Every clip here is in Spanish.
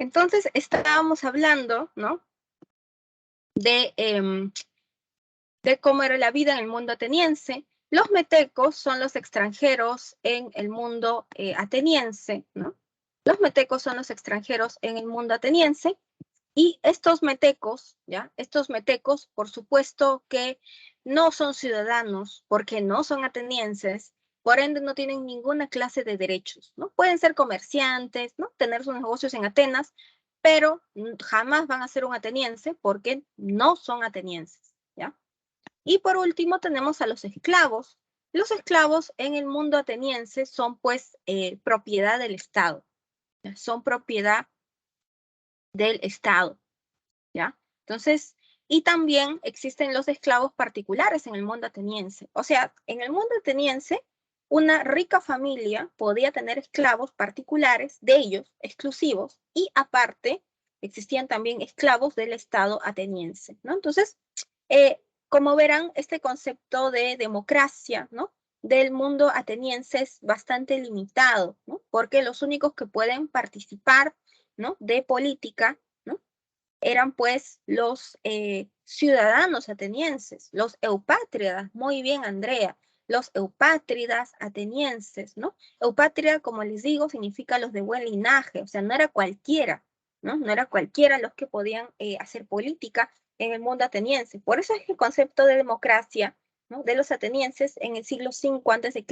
Entonces, estábamos hablando, ¿no? De cómo era la vida en el mundo ateniense. Los metecos son los extranjeros en el mundo ateniense, ¿no? Los metecos son los extranjeros en el mundo ateniense. Y estos metecos, ¿ya? Estos metecos, por supuesto que no son ciudadanos porque no son atenienses, por ende no tienen ninguna clase de derechos, ¿no? Pueden ser comerciantes, ¿no? Tener sus negocios en Atenas, pero jamás van a ser un ateniense porque no son atenienses, ¿ya? Y por último tenemos a los esclavos. Los esclavos en el mundo ateniense son pues propiedad del Estado, ¿ya? Son propiedad del Estado, ¿ya? Entonces, y también existen los esclavos particulares en el mundo ateniense. O sea, en el mundo ateniense, una rica familia podía tener esclavos particulares de ellos, exclusivos, y aparte existían también esclavos del Estado ateniense, ¿no? Entonces, como verán, este concepto de democracia, ¿no? Del mundo ateniense es bastante limitado, ¿no? Porque los únicos que pueden participar, ¿no? De política, ¿no? Eran pues los ciudadanos atenienses, los eupátridas, muy bien Andrea, los eupátridas atenienses, ¿no? Eupátrida, como les digo, significa los de buen linaje, o sea, no era cualquiera, ¿no? No era cualquiera los que podían hacer política en el mundo ateniense. Por eso es que el concepto de democracia, ¿no? De los atenienses en el siglo V a.C.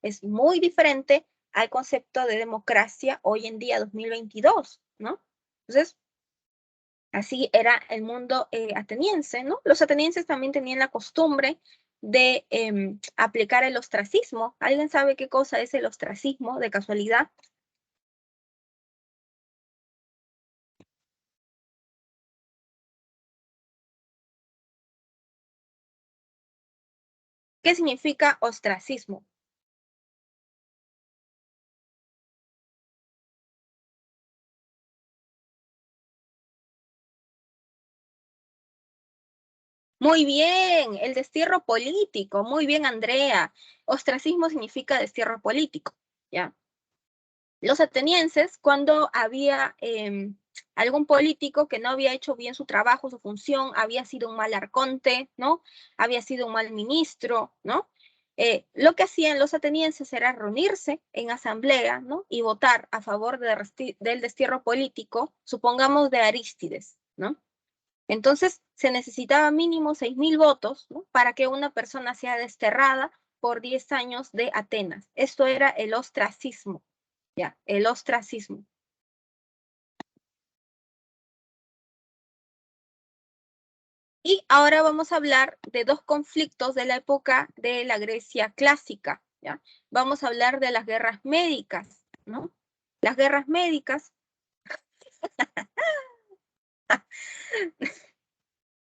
es muy diferente al concepto de democracia hoy en día, 2022, ¿no? Entonces, así era el mundo ateniense, ¿no? Los atenienses también tenían la costumbre de aplicar el ostracismo. ¿Alguien sabe qué cosa es el ostracismo de casualidad? ¿Qué significa ostracismo? Muy bien, el destierro político. Muy bien, Andrea. Ostracismo significa destierro político, ¿ya? Los atenienses, cuando había algún político que no había hecho bien su trabajo, su función, había sido un mal arconte, ¿no? Había sido un mal ministro, ¿no? Lo que hacían los atenienses era reunirse en asamblea, ¿no? Y votar a favor del destierro político, supongamos de Arístides, ¿no? Entonces se necesitaba mínimo 6.000 votos, ¿no? Para que una persona sea desterrada por 10 años de Atenas. Esto era el ostracismo, ¿ya? El ostracismo. Y ahora vamos a hablar de dos conflictos de la época de la Grecia clásica, ¿ya? Vamos a hablar de las guerras médicas, ¿no? Las guerras médicas,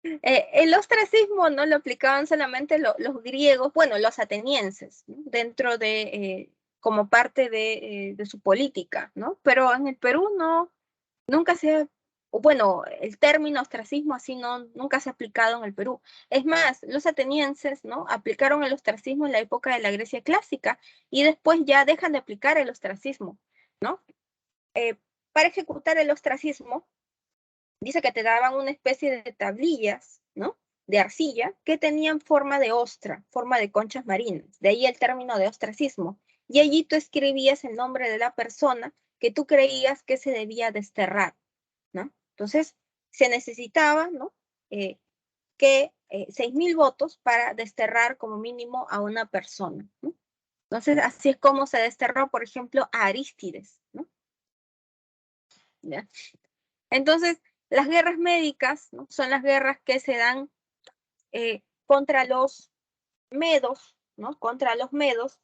el ostracismo no lo aplicaban solamente los griegos, bueno, los atenienses, ¿no? Dentro de, como parte de su política, ¿no? Pero en el Perú no, nunca se, bueno, el término ostracismo así no, nunca se ha aplicado en el Perú. Es más, los atenienses, ¿no? Aplicaron el ostracismo en la época de la Grecia clásica y después ya dejan de aplicar el ostracismo, ¿no? Eh, para ejecutar el ostracismo, dice que te daban una especie de tablillas, ¿no? De arcilla que tenían forma de ostra, forma de conchas marinas. De ahí el término de ostracismo. Y allí tú escribías el nombre de la persona que tú creías que se debía desterrar, ¿no? Entonces, se necesitaba, ¿no? Que 6.000 votos para desterrar como mínimo a una persona, ¿no? Entonces, así es como se desterró, por ejemplo, a Arístides, ¿no? ¿Ya? Entonces, las guerras médicas, ¿no? Son las guerras que se dan contra los medos, ¿no? Contra los medos.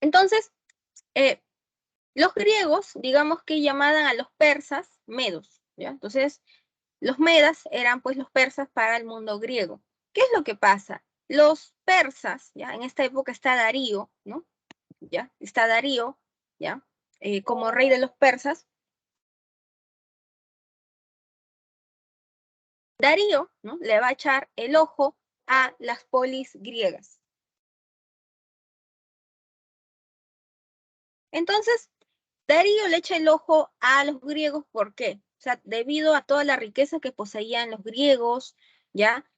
Entonces, eh, los griegos, digamos que llamaban a los persas medos, ¿ya? Entonces, los medas eran pues los persas para el mundo griego. ¿Qué es lo que pasa? Los persas, ¿ya? En esta época está Darío, ¿no? ¿Ya? Está Darío, ¿ya? Como rey de los persas. Darío, ¿no?, le va a echar el ojo a las polis griegas. Entonces, Darío le echa el ojo a los griegos, ¿por qué? O sea, debido a toda la riqueza que poseían los griegos, ¿ya?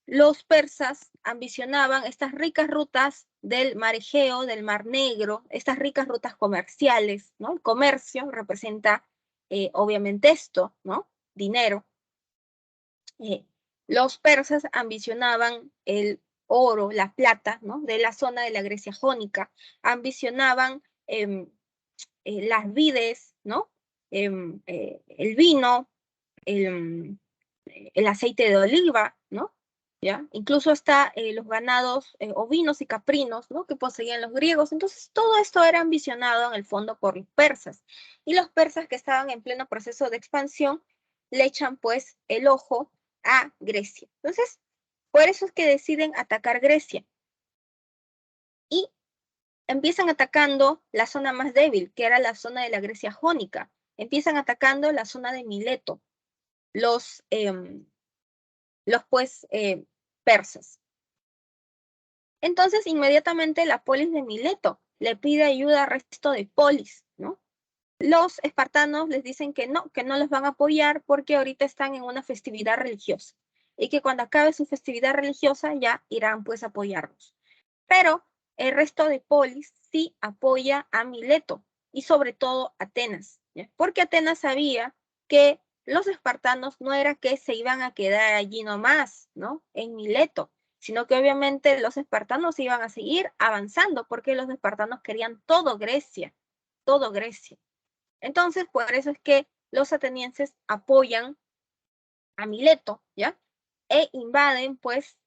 Los persas ambicionaban estas ricas rutas del mar Egeo, del mar Negro, estas ricas rutas comerciales, ¿no? El comercio representa, obviamente, esto, ¿no? Dinero. Los persas ambicionaban el oro, la plata, ¿no?, de la zona de la Grecia jónica, ambicionaban las vides, ¿no?, el vino, el aceite de oliva, ¿no? ¿Ya? Incluso hasta los ganados ovinos y caprinos, ¿no?, que poseían los griegos. Entonces, todo esto era ambicionado en el fondo por los persas. Y los persas, que estaban en pleno proceso de expansión, le echan pues el ojo a Grecia. Entonces, por eso es que deciden atacar Grecia. Y empiezan atacando la zona más débil, que era la zona de la Grecia jónica. Empiezan atacando la zona de Mileto, los pues persas. Entonces, inmediatamente la polis de Mileto le pide ayuda al resto de polis, ¿no? Los espartanos les dicen que no los van a apoyar porque ahorita están en una festividad religiosa y que cuando acabe su festividad religiosa ya irán pues a apoyarlos. Pero el resto de polis sí apoya a Mileto y sobre todo a Atenas, ¿ya? Porque Atenas sabía que los espartanos no era que se iban a quedar allí nomás, ¿no?, en Mileto, sino que obviamente los espartanos iban a seguir avanzando porque los espartanos querían todo Grecia, todo Grecia. Entonces, por eso es que los atenienses apoyan a Mileto, ¿ya? E invaden, pues,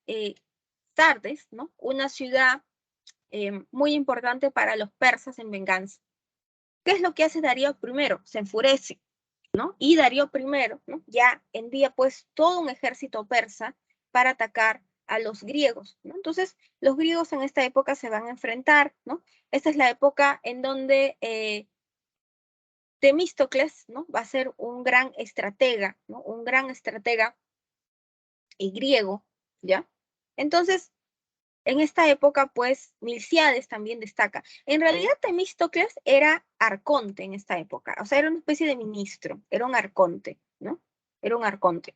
Sardes, ¿no?, una ciudad muy importante para los persas en venganza. ¿Qué es lo que hace Darío I? Se enfurece, ¿no? Y Darío I, ¿no?, ya envía pues todo un ejército persa para atacar a los griegos, ¿no? Entonces, los griegos en esta época se van a enfrentar, ¿no? Esta es la época en donde Temístocles, ¿no?, va a ser un gran estratega, ¿no?, un gran estratega y griego, ¿ya? Entonces, en esta época, pues, Milcíades también destaca. En realidad, Temístocles era arconte en esta época, o sea, era una especie de ministro, era un arconte, ¿no? Era un arconte,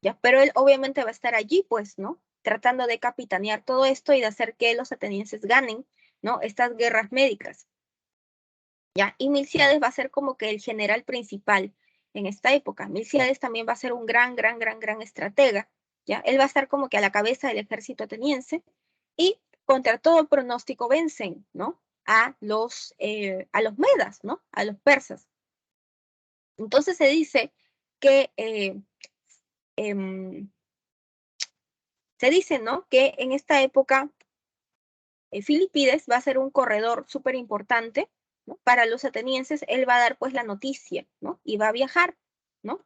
¿ya? Pero él obviamente va a estar allí, pues, ¿no?, tratando de capitanear todo esto y de hacer que los atenienses ganen, ¿no?, estas guerras médicas, ¿ya? Y Milcíades va a ser como que el general principal en esta época. Milcíades también va a ser un gran estratega, ¿ya? Él va a estar como que a la cabeza del ejército ateniense y contra todo pronóstico vencen, ¿no?, a los medas, ¿no?, a los persas. Entonces se dice que ¿no?, que en esta época Filipides va a ser un corredor súper importante, ¿no?, para los atenienses. Él va a dar pues la noticia, ¿no?, y va a viajar, ¿no?,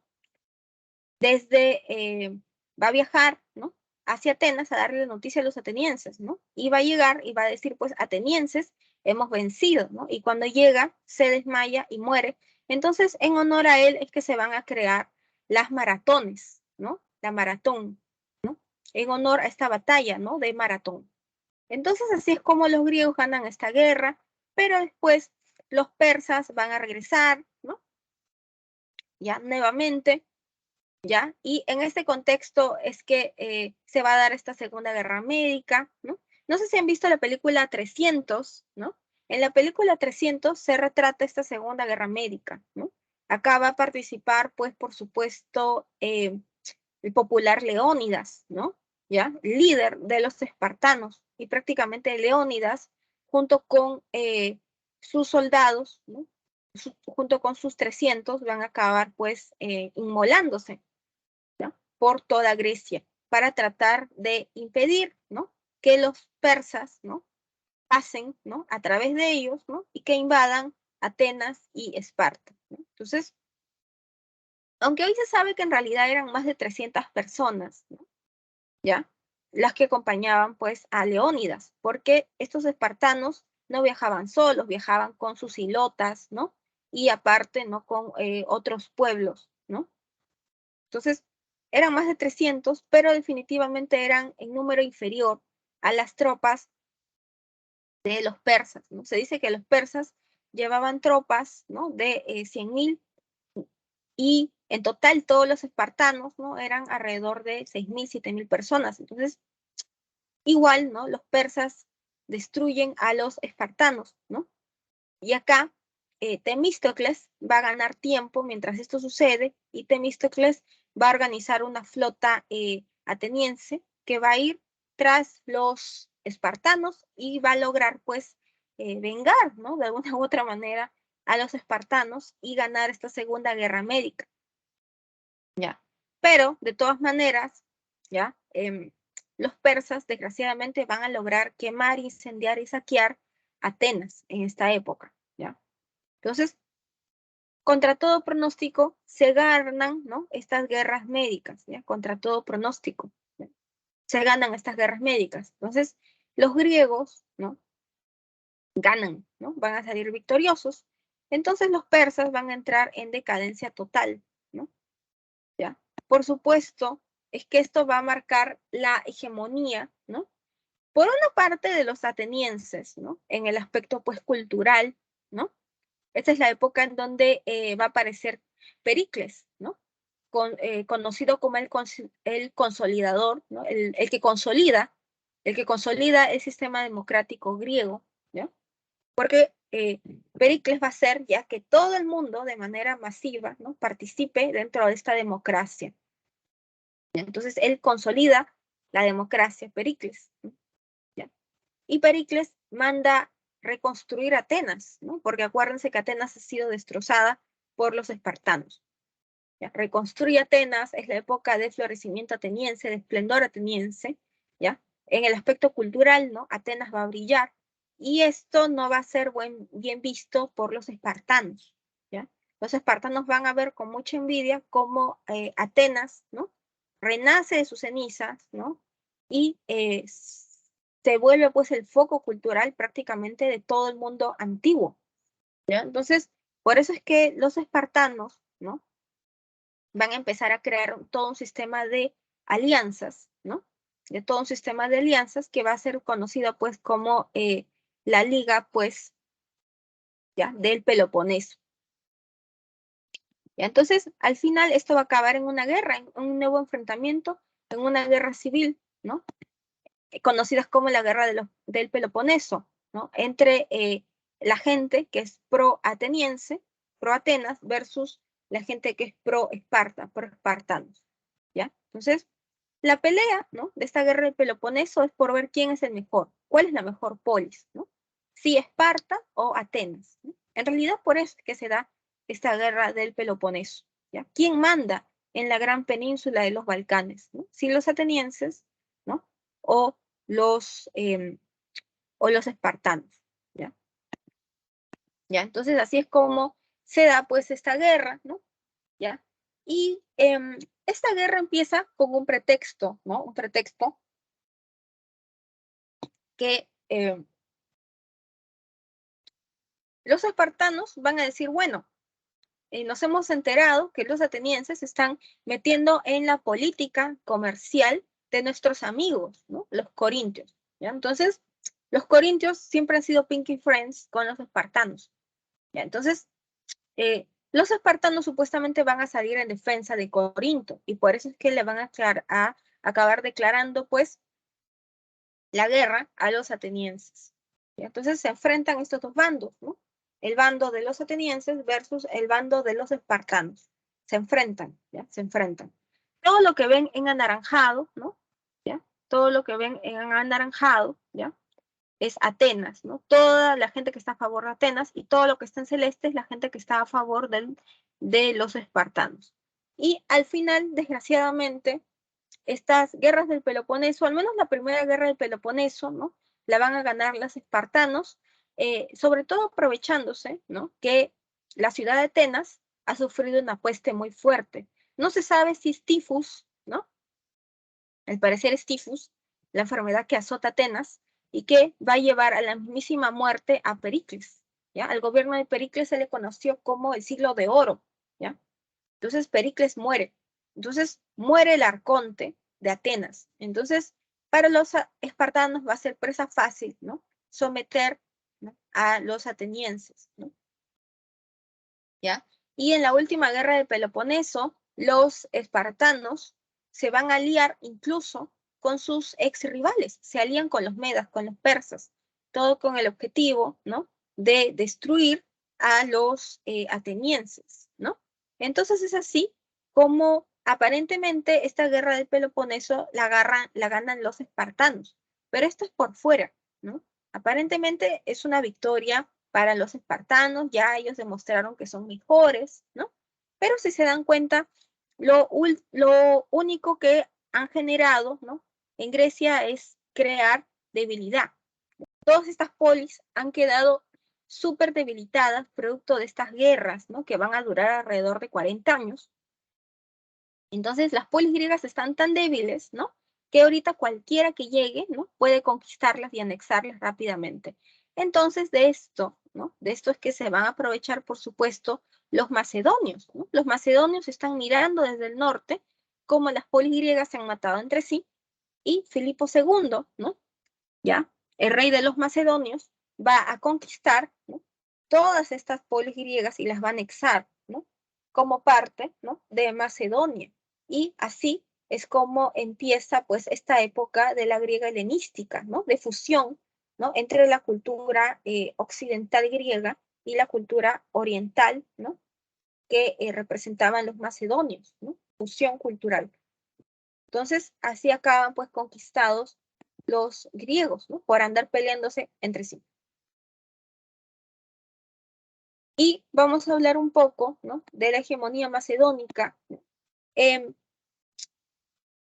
va a viajar, ¿no?, hacia Atenas a darle la noticia a los atenienses, ¿no? Y va a llegar y va a decir, pues, atenienses, hemos vencido, ¿no? Y cuando llega, se desmaya y muere. Entonces, en honor a él es que se van a crear las maratones, ¿no? La maratón, ¿no? En honor a esta batalla, ¿no?, de Maratón. Entonces, así es como los griegos ganan esta guerra, pero después los persas van a regresar, ¿no?, ya nuevamente, ¿ya? Y en este contexto es que se va a dar esta Segunda Guerra Médica, ¿no? No sé si han visto la película 300, ¿no? En la película 300 se retrata esta Segunda Guerra Médica, ¿no? Acá va a participar, pues, por supuesto, el popular Leónidas, ¿no? ¿Ya? Líder de los espartanos. Y prácticamente Leónidas, junto con sus soldados, ¿no?, junto con sus 300, van a acabar, pues, inmolándose, ¿ya?, por toda Grecia, para tratar de impedir, ¿no?, que los persas, ¿no?, pasen, ¿no?, a través de ellos, ¿no?, y que invadan Atenas y Esparta, ¿no? Entonces, aunque hoy se sabe que en realidad eran más de 300 personas, ¿no?, ¿ya?, las que acompañaban pues a Leónidas, porque estos espartanos no viajaban solos, viajaban con sus hilotas, ¿no?, y aparte, ¿no?, con otros pueblos, ¿no? Entonces, eran más de 300, pero definitivamente eran en número inferior a las tropas de los persas, ¿no? Se dice que los persas llevaban tropas, ¿no? De 100.000, y en total todos los espartanos, ¿no? Eran alrededor de 6.000, 7.000 personas. Entonces, igual, ¿no? Los persas destruyen a los espartanos, ¿no? Y acá Temístocles va a ganar tiempo mientras esto sucede, y Temístocles va a organizar una flota ateniense que va a ir tras los espartanos y va a lograr, pues, vengar, ¿no? De alguna u otra manera a los espartanos y ganar esta Segunda Guerra Médica, ¿ya? Pero, de todas maneras, ¿ya? Los persas, desgraciadamente, van a lograr quemar, incendiar y saquear Atenas en esta época, ¿ya? Entonces, contra todo pronóstico, se ganan, ¿no? Estas guerras médicas, ¿ya? Contra todo pronóstico, ¿ya? Se ganan estas guerras médicas. Entonces, los griegos, ¿no? Ganan, ¿no? Van a salir victoriosos. Entonces, los persas van a entrar en decadencia total, ¿no? ¿Ya? Por supuesto, es que esto va a marcar la hegemonía, ¿no? Por una parte de los atenienses, ¿no? En el aspecto, pues, cultural, ¿no? Esta es la época en donde va a aparecer Pericles, ¿no? Conocido como el consolidador, ¿no? El que consolida el sistema democrático griego, ¿ya? Porque Pericles va a hacer ya que todo el mundo de manera masiva, ¿no? Participe dentro de esta democracia. Entonces él consolida la democracia, Pericles, ¿no? ¿Ya? Y Pericles manda reconstruir Atenas, ¿no? Porque acuérdense que Atenas ha sido destrozada por los espartanos. ¿Ya? Reconstruye Atenas, es la época de florecimiento ateniense, de esplendor ateniense, ¿ya? En el aspecto cultural, ¿no? Atenas va a brillar, y esto no va a ser bien visto por los espartanos, ¿ya? Los espartanos van a ver con mucha envidia cómo Atenas, ¿no? Renace de sus cenizas, ¿no? Y se vuelve, pues, el foco cultural prácticamente de todo el mundo antiguo, ¿ya? Entonces, por eso es que los espartanos, ¿no? Van a empezar a crear todo un sistema de alianzas, ¿no? De todo un sistema de alianzas que va a ser conocido, pues, como la Liga, pues, ya, del Peloponeso. ¿Ya? Entonces, al final, esto va a acabar en una guerra, en un nuevo enfrentamiento, en una guerra civil, ¿no? Conocidas como la guerra del Peloponeso, ¿no? Entre la gente que es pro-ateniense, pro-Atenas, versus la gente que es pro-Esparta, pro-espartanos, ¿ya? Entonces, la pelea, ¿no? De esta guerra del Peloponeso es por ver quién es el mejor, cuál es la mejor polis, ¿no? Si Esparta o Atenas, ¿no? En realidad, por eso es que se da esta guerra del Peloponeso, ¿ya? ¿Quién manda en la gran península de los Balcanes, ¿no? Si los atenienses, ¿no? O los, eh, o los espartanos, ¿ya? ¿Ya? Entonces, así es como se da, pues, esta guerra, ¿no? ¿Ya? Y esta guerra empieza con un pretexto, ¿no? Un pretexto que los espartanos van a decir, bueno, nos hemos enterado que los atenienses están metiendo en la política comercial de nuestros amigos, ¿no? Los corintios, ¿ya? Entonces, los corintios siempre han sido pinky friends con los espartanos, ¿ya? Entonces, los espartanos supuestamente van a salir en defensa de Corinto, y por eso es que le van a acabar declarando, pues, la guerra a los atenienses. ¿Ya? Entonces se enfrentan estos dos bandos, ¿no? El bando de los atenienses versus el bando de los espartanos. Se enfrentan, ¿ya? Se enfrentan. Todo lo que ven en anaranjado, ¿no? ¿Ya? Todo lo que ven en anaranjado, ¿ya? Es Atenas, ¿no? Toda la gente que está a favor de Atenas, y todo lo que está en celeste es la gente que está a favor de los espartanos. Y al final, desgraciadamente, estas guerras del Peloponeso, al menos la primera guerra del Peloponeso, ¿no? La van a ganar los espartanos, sobre todo aprovechándose, ¿no? Que la ciudad de Atenas ha sufrido una peste muy fuerte. No se sabe si es tifus, ¿no? Al parecer es tifus, la enfermedad que azota Atenas y que va a llevar a la mismísima muerte a Pericles, ¿ya? Al gobierno de Pericles se le conoció como el siglo de oro, ¿ya? Entonces Pericles muere, Entonces muere el arconte de Atenas. Entonces, para los espartanos va a ser presa fácil, ¿no? Someter, ¿no?, a los atenienses, ¿no? ¿Ya? Y en la última guerra del Peloponeso, los espartanos se van a aliar incluso con sus ex rivales, se alían con los medas, con los persas, todo con el objetivo, ¿no?, de destruir a los atenienses, ¿no? Entonces es así como aparentemente esta guerra del Peloponeso la ganan los espartanos, pero esto es por fuera, ¿no? Aparentemente es una victoria para los espartanos, ya ellos demostraron que son mejores, ¿no? Pero si se dan cuenta, lo único que han generado, ¿no?, en Grecia es crear debilidad. Todas estas polis han quedado súper debilitadas producto de estas guerras, ¿no?, que van a durar alrededor de 40 años. Entonces las polis griegas están tan débiles, ¿no?, que ahorita cualquiera que llegue, ¿no?, puede conquistarlas y anexarlas rápidamente. Entonces de esto, ¿no?, de esto es que se van a aprovechar, por supuesto, los macedonios, ¿no? Los macedonios están mirando desde el norte cómo las polis griegas se han matado entre sí, y Filipo II, ¿no?, ya, el rey de los macedonios, va a conquistar, ¿no?, todas estas polis griegas y las va a anexar, ¿no?, como parte, ¿no?, de Macedonia. Y así es como empieza, pues, esta época de la griega helenística, ¿no?, de fusión, ¿no?, entre la cultura occidental griega y la cultura oriental, ¿no?, que representaban los macedonios, ¿no?, fusión cultural. Entonces, así acaban, pues, conquistados los griegos, ¿no?, por andar peleándose entre sí. Y vamos a hablar un poco, ¿no?, de la hegemonía macedónica.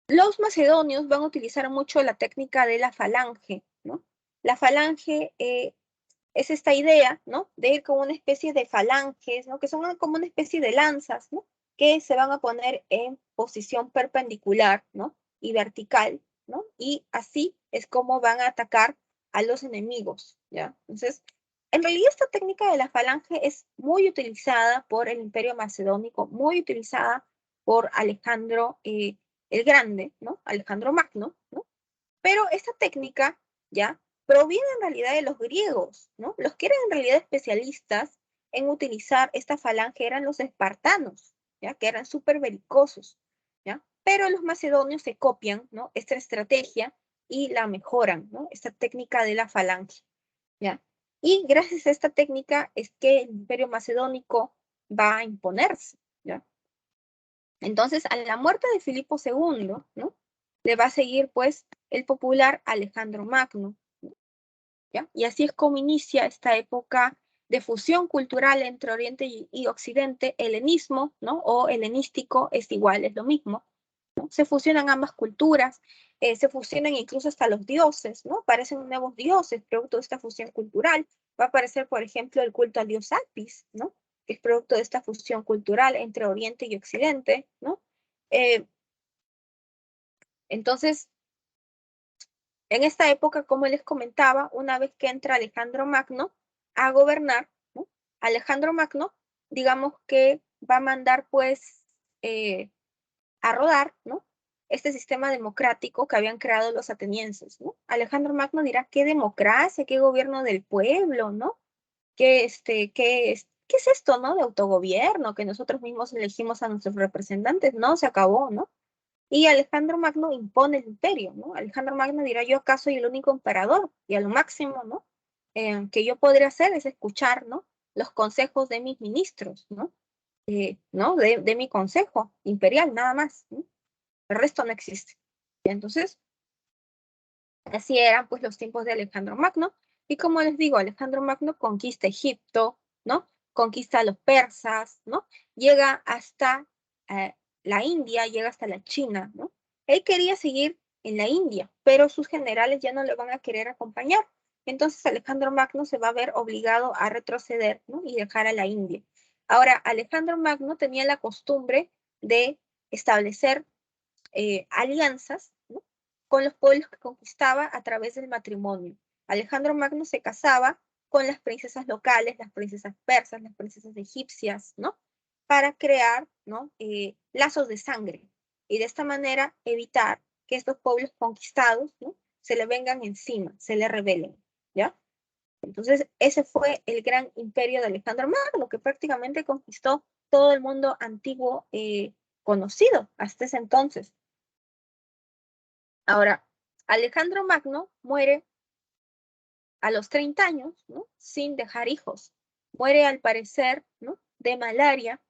Los macedonios van a utilizar mucho la técnica de la falange, ¿no? La falange es esta idea, ¿no?, de ir con una especie de falanges, ¿no?, que son como una especie de lanzas, ¿no?, que se van a poner en posición perpendicular, ¿no?, y vertical, ¿no? Y así es como van a atacar a los enemigos, ¿ya? Entonces, en realidad esta técnica de la falange es muy utilizada por el Imperio Macedónico, muy utilizada por Alejandro el Grande, ¿no?, Alejandro Magno, ¿no? Pero esta técnica, ¿ya?, proviene en realidad de los griegos, ¿no? Los que eran en realidad especialistas en utilizar esta falange eran los espartanos, ¿ya?, que eran súper belicosos, ¿ya? Pero los macedonios se copian, ¿no?, esta estrategia y la mejoran, ¿no?, esta técnica de la falange, ¿ya? Y gracias a esta técnica es que el Imperio Macedónico va a imponerse, ¿ya? Entonces, a la muerte de Filipo II, ¿no?, le va a seguir, pues, el popular Alejandro Magno, ¿ya? Y así es como inicia esta época de fusión cultural entre Oriente y Occidente, helenismo, ¿no?, o helenístico, es igual, es lo mismo, ¿no? Se fusionan ambas culturas, se fusionan incluso hasta los dioses, ¿no? Aparecen nuevos dioses, producto de esta fusión cultural. Va a aparecer, por ejemplo, el culto al dios Apis, ¿no?, que es producto de esta fusión cultural entre Oriente y Occidente, ¿no? Entonces, en esta época, como les comentaba, una vez que entra Alejandro Magno a gobernar, ¿no?, Alejandro Magno, digamos que va a mandar, pues, a rodar, ¿no?, este sistema democrático que habían creado los atenienses, ¿no? Alejandro Magno dirá, ¿qué democracia? ¿Qué gobierno del pueblo? ¿No? ¿Qué es esto, no?, de autogobierno, que nosotros mismos elegimos a nuestros representantes. No, se acabó, ¿no? Y Alejandro Magno impone el imperio, ¿no? Alejandro Magno dirá, yo acá soy el único emperador, y a lo máximo, ¿no?, que yo podría hacer es escuchar, ¿no?, los consejos de mis ministros, ¿no? ¿No? De mi consejo imperial, nada más, ¿no? El resto no existe. Entonces, así eran, pues, los tiempos de Alejandro Magno, y como les digo, Alejandro Magno conquista Egipto, ¿no?, conquista a los persas, ¿no?, llega hasta la India, llega hasta la China, ¿no? Él quería seguir en la India, pero sus generales ya no le van a querer acompañar. Entonces Alejandro Magno se va a ver obligado a retroceder, ¿no?, y dejar a la India. Ahora, Alejandro Magno tenía la costumbre de establecer alianzas, ¿no?, con los pueblos que conquistaba a través del matrimonio. Alejandro Magno se casaba con las princesas locales, las princesas persas, las princesas egipcias, ¿no?, para crear, ¿no?, lazos de sangre, y de esta manera evitar que estos pueblos conquistados, ¿no?, se le vengan encima, se le rebelen, ¿ya? Entonces, ese fue el gran imperio de Alejandro Magno, que prácticamente conquistó todo el mundo antiguo conocido hasta ese entonces. Ahora, Alejandro Magno muere a los 30 años, ¿no?, sin dejar hijos. Muere, al parecer, ¿no?, de malaria.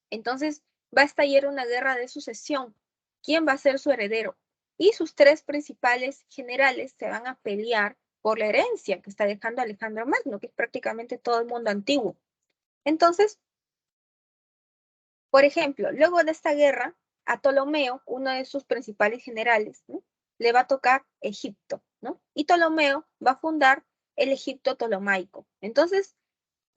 Entonces, va a estallar una guerra de sucesión. ¿Quién va a ser su heredero? Y sus tres principales generales se van a pelear por la herencia que está dejando Alejandro Magno, que es prácticamente todo el mundo antiguo. Entonces, por ejemplo, luego de esta guerra, a Ptolomeo, uno de sus principales generales, ¿no?, le va a tocar Egipto, ¿no? Y Ptolomeo va a fundar el Egipto ptolomaico. Entonces,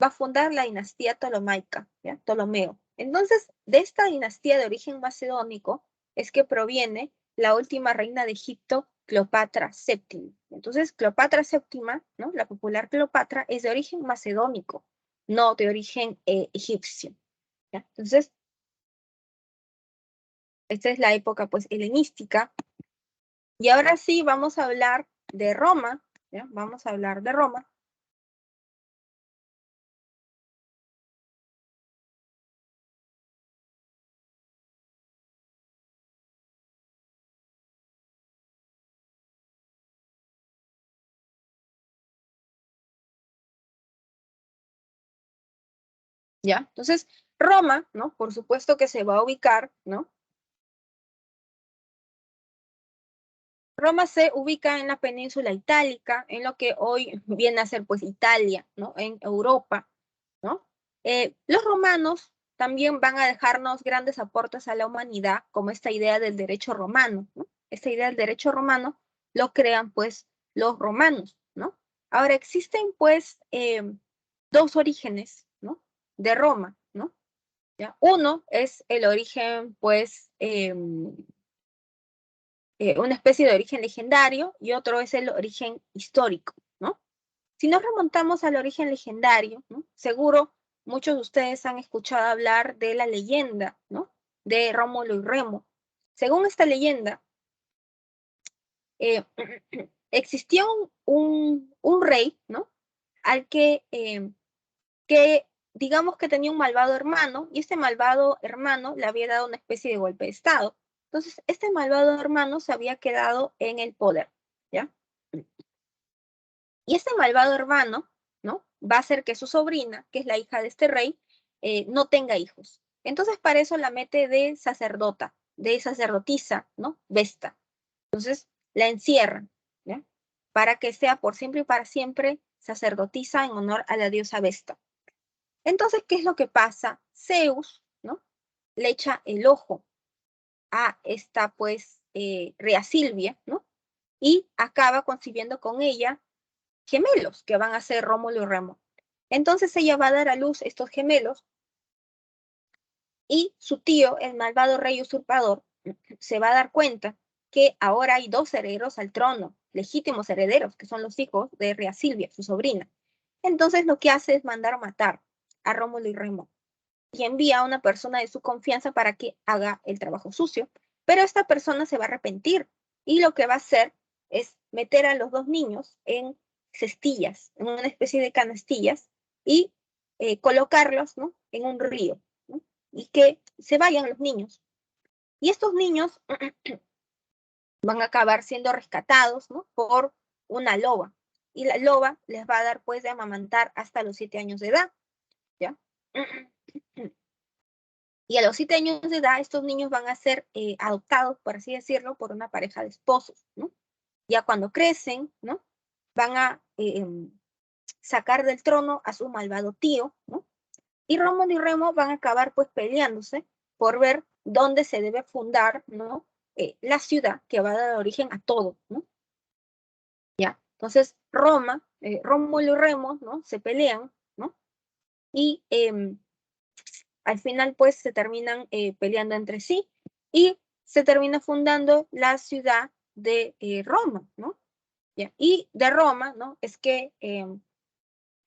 va a fundar la dinastía ptolomaica, ¿ya? Ptolomeo. Entonces, de esta dinastía de origen macedónico es que proviene la última reina de Egipto, Cleopatra VII. Entonces, Cleopatra VII, ¿no?, la popular Cleopatra, es de origen macedónico, no de origen egipcio, ¿ya? Entonces, esta es la época, pues, helenística. Y ahora sí, vamos a hablar de Roma, ¿ya? Vamos a hablar de Roma. ¿Ya? Entonces, Roma, ¿no?, por supuesto que se va a ubicar, ¿no? Roma se ubica en la península itálica, en lo que hoy viene a ser, pues, Italia, ¿no?, en Europa, ¿no? Los romanos también van a dejarnos grandes aportes a la humanidad, como esta idea del derecho romano, ¿no? Esta idea del derecho romano lo crean, pues, los romanos, ¿no? Ahora, existen, pues, dos orígenes, ¿no?, de Roma, ¿no? ¿Ya? Uno es el origen, pues, una especie de origen legendario, y otro es el origen histórico, ¿no? Si nos remontamos al origen legendario, ¿no?, seguro muchos de ustedes han escuchado hablar de la leyenda, ¿no?, de Rómulo y Remo. Según esta leyenda, existió un rey, ¿no?, al que digamos que tenía un malvado hermano, y este malvado hermano le había dado una especie de golpe de estado. Entonces, este malvado hermano se había quedado en el poder, ¿ya? Y este malvado hermano, ¿no?, va a hacer que su sobrina, que es la hija de este rey, no tenga hijos. Entonces, para eso la mete de sacerdota, de sacerdotisa, ¿no?, Vesta. Entonces, la encierran, ¿ya?, para que sea por siempre y para siempre sacerdotisa en honor a la diosa Vesta. Entonces, ¿qué es lo que pasa? Zeus, ¿no?, le echa el ojo a esta, pues, Rea Silvia, ¿no?, y acaba concibiendo con ella gemelos, que van a ser Rómulo y Remo. Entonces ella va a dar a luz estos gemelos, y su tío, el malvado rey usurpador, se va a dar cuenta que ahora hay dos herederos al trono, legítimos herederos, que son los hijos de Rea Silvia, su sobrina. Entonces lo que hace es mandar matar a Rómulo y Remo, y envía a una persona de su confianza para que haga el trabajo sucio, pero esta persona se va a arrepentir, y lo que va a hacer es meter a los dos niños en cestillas, en una especie de canastillas, y colocarlos, ¿no?, en un río, ¿no?, y que se vayan los niños. Y estos niños van a acabar siendo rescatados, ¿no?, por una loba, y la loba les va a dar, pues, de amamantar hasta los 7 años de edad, ¿ya? Y a los 7 años de edad, estos niños van a ser adoptados, por así decirlo, por una pareja de esposos, ¿no? Ya cuando crecen, ¿no?, van a sacar del trono a su malvado tío, ¿no? Y Rómulo y Remo van a acabar, pues, peleándose por ver dónde se debe fundar, ¿no?, la ciudad que va a dar origen a todo, ¿no? Ya. Entonces, Rómulo y Remo, ¿no?, se pelean, ¿no? Y al final, pues, se terminan peleando entre sí, y se termina fundando la ciudad de Roma, ¿no? ¿Ya? Y de Roma, ¿no?, es que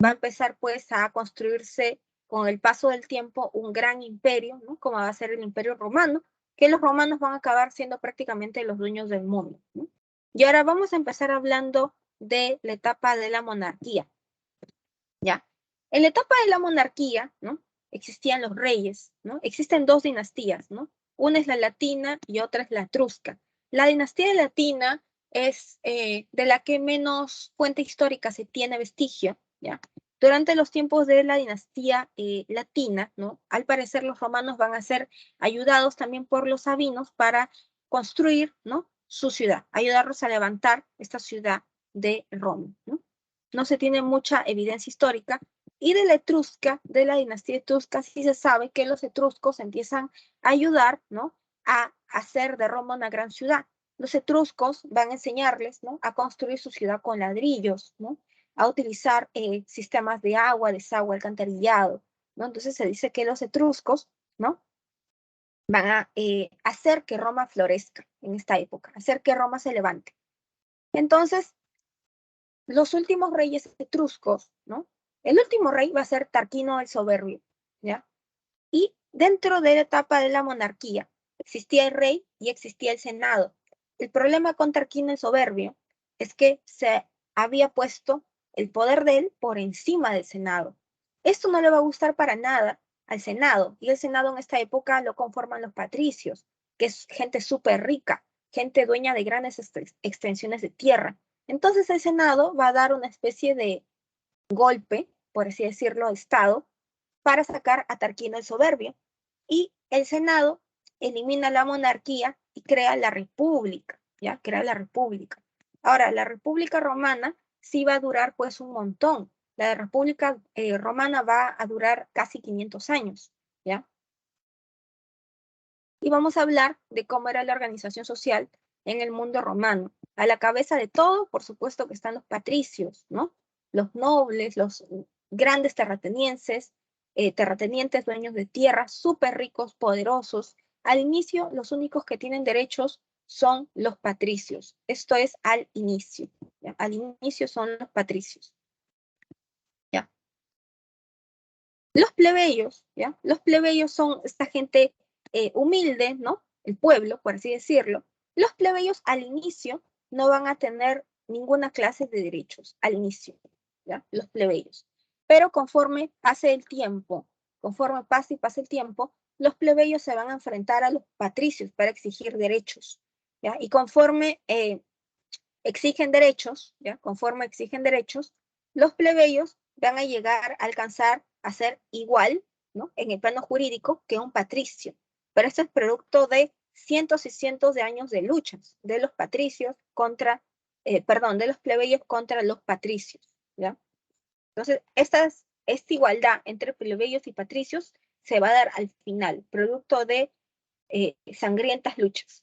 va a empezar, pues, a construirse con el paso del tiempo un gran imperio, ¿no?, como va a ser el Imperio Romano, que los romanos van a acabar siendo prácticamente los dueños del mundo, ¿no? Y ahora vamos a empezar hablando de la etapa de la monarquía, ¿ya? En la etapa de la monarquía, ¿no? Existían los reyes, ¿no? Existen dos dinastías, ¿no? Una es la latina y otra es la etrusca. La dinastía latina es de la que menos fuente histórica se tiene vestigio, ¿ya? Durante los tiempos de la dinastía latina, ¿no? Al parecer los romanos van a ser ayudados también por los sabinos para construir, ¿no? Su ciudad, ayudarlos a levantar esta ciudad de Roma, ¿no? No se tiene mucha evidencia histórica. Y de la etrusca, de la dinastía etrusca, sí se sabe que los etruscos empiezan a ayudar, ¿no? A hacer de Roma una gran ciudad. Los etruscos van a enseñarles, ¿no? A construir su ciudad con ladrillos, ¿no? A utilizar sistemas de agua, desagüe, alcantarillado, ¿no? Entonces se dice que los etruscos, ¿no? Van a hacer que Roma florezca en esta época, hacer que Roma se levante. Entonces, los últimos reyes etruscos, ¿no? El último rey va a ser Tarquino el Soberbio, ¿ya? Y dentro de la etapa de la monarquía existía el rey y existía el senado. El problema con Tarquino el Soberbio es que se había puesto el poder de él por encima del senado. Esto no le va a gustar para nada al senado, y el senado en esta época lo conforman los patricios, que es gente súper rica, gente dueña de grandes extensiones de tierra. Entonces el senado va a dar una especie de golpe, por así decirlo, de Estado, para sacar a Tarquino el Soberbio. Y el Senado elimina la monarquía y crea la república, ¿ya? Crea la república. Ahora, la república romana sí va a durar pues un montón. La república romana va a durar casi 500 años, ¿ya? Y vamos a hablar de cómo era la organización social en el mundo romano. A la cabeza de todo, por supuesto que están los patricios, ¿no? Los nobles, los grandes terratenientes, dueños de tierra, súper ricos, poderosos. Al inicio, los únicos que tienen derechos son los patricios. Esto es al inicio, ¿ya? Al inicio son los patricios, ¿ya? Los plebeyos, ¿ya? Los plebeyos son esta gente humilde, ¿no? El pueblo, por así decirlo. Los plebeyos al inicio no van a tener ninguna clase de derechos, al inicio, ¿ya? Los plebeyos. Pero conforme pase el tiempo, conforme pase y pase el tiempo, los plebeyos se van a enfrentar a los patricios para exigir derechos, ¿ya? Y conforme exigen derechos, ¿ya? Conforme exigen derechos, los plebeyos van a llegar a alcanzar a ser igual, ¿no? En el plano jurídico que un patricio. Pero esto es producto de cientos y cientos de años de luchas de los patricios contra, de los plebeyos contra los patricios, ¿ya? Entonces, esta igualdad entre plebeyos y patricios se va a dar al final, producto de sangrientas luchas.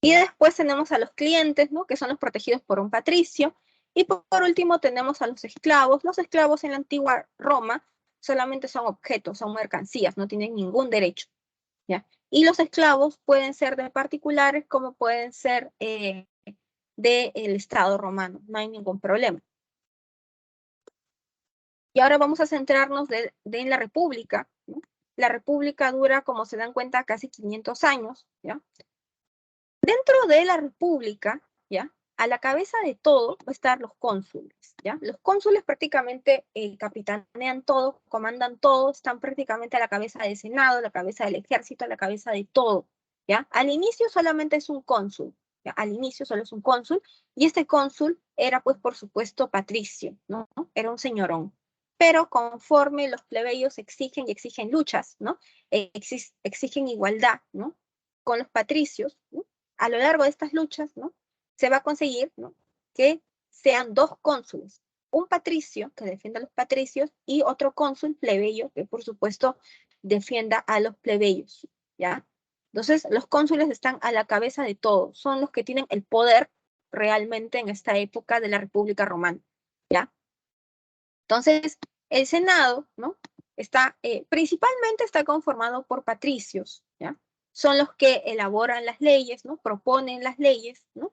Y después tenemos a los clientes, ¿no? Que son los protegidos por un patricio. Y por último tenemos a los esclavos. Los esclavos en la antigua Roma solamente son objetos, son mercancías, no tienen ningún derecho, ¿ya? Y los esclavos pueden ser de particulares como pueden ser del Estado romano, no hay ningún problema. Y ahora vamos a centrarnos en la República, ¿no? La República dura, como se dan cuenta, casi 500 años, ¿ya? Dentro de la República, ¿ya? A la cabeza de todo va a estar los cónsules, ¿ya? Los cónsules prácticamente capitanean todo, comandan todo, están prácticamente a la cabeza del Senado, a la cabeza del ejército, a la cabeza de todo, ¿ya? Al inicio solamente es un cónsul, ¿ya? Al inicio solo es un cónsul, y este cónsul era, pues, por supuesto, patricio, ¿no? Era un señorón. Pero conforme los plebeyos exigen y exigen luchas, ¿no? Exigen igualdad, ¿no? Con los patricios, ¿no? A lo largo de estas luchas, ¿no? Se va a conseguir, ¿no? Que sean dos cónsules, un patricio que defienda a los patricios y otro cónsul plebeyo que por supuesto defienda a los plebeyos, ¿ya? Entonces los cónsules están a la cabeza de todo, son los que tienen el poder realmente en esta época de la República Romana, ¿ya? Entonces el Senado, ¿no? Principalmente está conformado por patricios, ¿ya? Son los que elaboran las leyes, ¿no? Proponen las leyes, ¿no?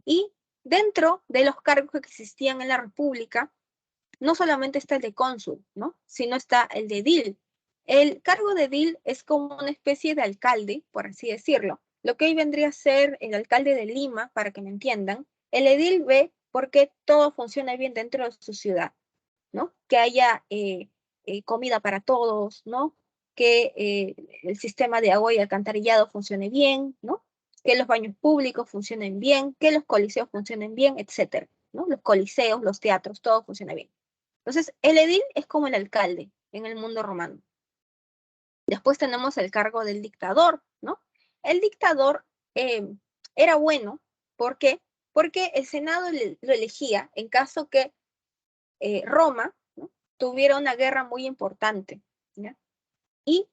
Y dentro de los cargos que existían en la República, no solamente está el de cónsul, ¿no? Sino está el de edil. El cargo de edil es como una especie de alcalde, por así decirlo. Lo que hoy vendría a ser el alcalde de Lima, para que me entiendan. El edil ve por qué todo funciona bien dentro de su ciudad, ¿no? Que haya comida para todos, ¿no? Que el sistema de agua y alcantarillado funcione bien, ¿no? Que los baños públicos funcionen bien, que los coliseos funcionen bien, etcétera, ¿no? Los coliseos, los teatros, todo funciona bien. Entonces, el edil es como el alcalde en el mundo romano. Después tenemos el cargo del dictador, ¿no? El dictador era bueno, ¿por qué? Porque el Senado lo elegía en caso que Roma, ¿no?, tuviera una guerra muy importante, ¿ya? Y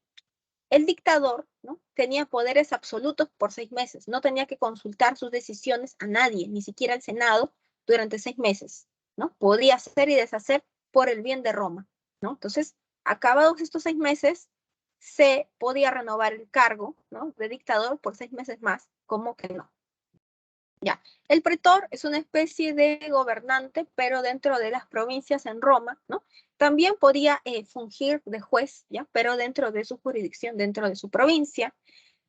el dictador, ¿no?, tenía poderes absolutos por 6 meses, no tenía que consultar sus decisiones a nadie, ni siquiera al Senado, durante 6 meses, ¿no? Podía hacer y deshacer por el bien de Roma, ¿no? Entonces, acabados estos 6 meses, se podía renovar el cargo, ¿no?, de dictador por 6 meses más, como que no. Ya, el pretor es una especie de gobernante, pero dentro de las provincias en Roma, ¿no? También podía fungir de juez, ¿ya? Pero dentro de su jurisdicción, dentro de su provincia.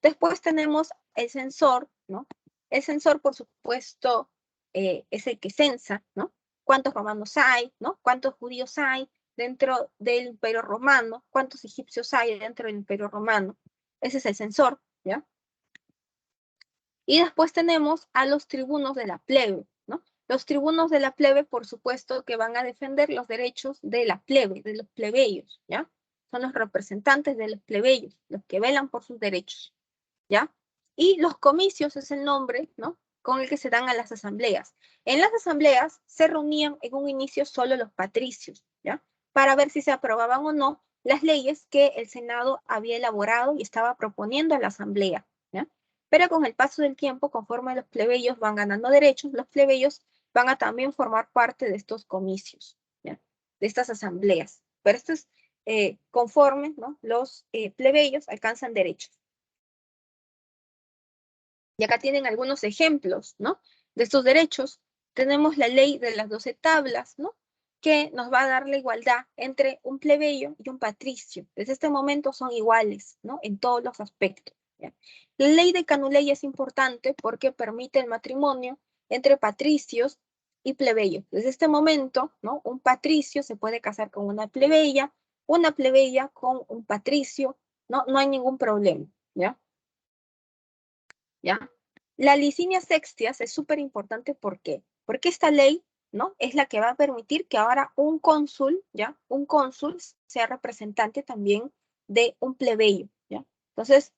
Después tenemos el censor, ¿no? El censor, por supuesto, es el que censa, ¿no? ¿Cuántos romanos hay, ¿no? ¿Cuántos judíos hay dentro del Imperio Romano? ¿Cuántos egipcios hay dentro del Imperio Romano? Ese es el censor, ¿ya? Y después tenemos a los tribunos de la plebe, ¿no? Los tribunos de la plebe, por supuesto, que van a defender los derechos de la plebe, de los plebeyos, ¿ya? Son los representantes de los plebeyos, los que velan por sus derechos, ¿ya? Y los comicios es el nombre, ¿no?, con el que se dan a las asambleas. En las asambleas se reunían en un inicio solo los patricios, ¿ya?, para ver si se aprobaban o no las leyes que el Senado había elaborado y estaba proponiendo a la asamblea, ¿ya? Pero con el paso del tiempo, conforme los plebeyos van ganando derechos, los plebeyos van a también formar parte de estos comicios, ¿ya?, de estas asambleas. Pero esto es conforme, ¿no?, los plebeyos alcanzan derechos. Y acá tienen algunos ejemplos, ¿no?, de estos derechos. Tenemos la ley de las 12 tablas, ¿no?, que nos va a dar la igualdad entre un plebeyo y un patricio. Desde este momento son iguales, ¿no?, en todos los aspectos, ¿ya? La ley de Canuley es importante porque permite el matrimonio entre patricios y plebeyos. Desde este momento, ¿no?, un patricio se puede casar con una plebeya con un patricio, ¿no? No hay ningún problema, ¿ya? ¿Ya? La licinia sextias es súper importante, ¿por qué? Porque esta ley, ¿no?, es la que va a permitir que ahora un cónsul, ¿ya?, un cónsul sea representante también de un plebeyo, ¿ya? Entonces,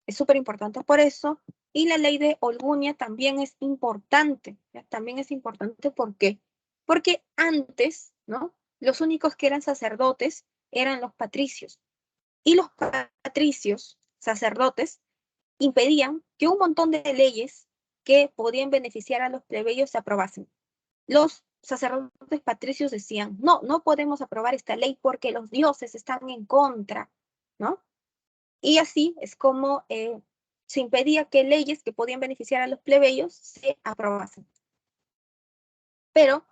es súper importante por eso. Y la ley de Olgunia también es importante, ¿ya? También es importante, ¿por qué? Porque antes, ¿no?, los únicos que eran sacerdotes eran los patricios. Y los patricios, sacerdotes, impedían que un montón de leyes que podían beneficiar a los plebeyos se aprobasen. Los sacerdotes patricios decían, no, no podemos aprobar esta ley porque los dioses están en contra, ¿no? Y así es como se impedía que leyes que podían beneficiar a los plebeyos se aprobasen. Pero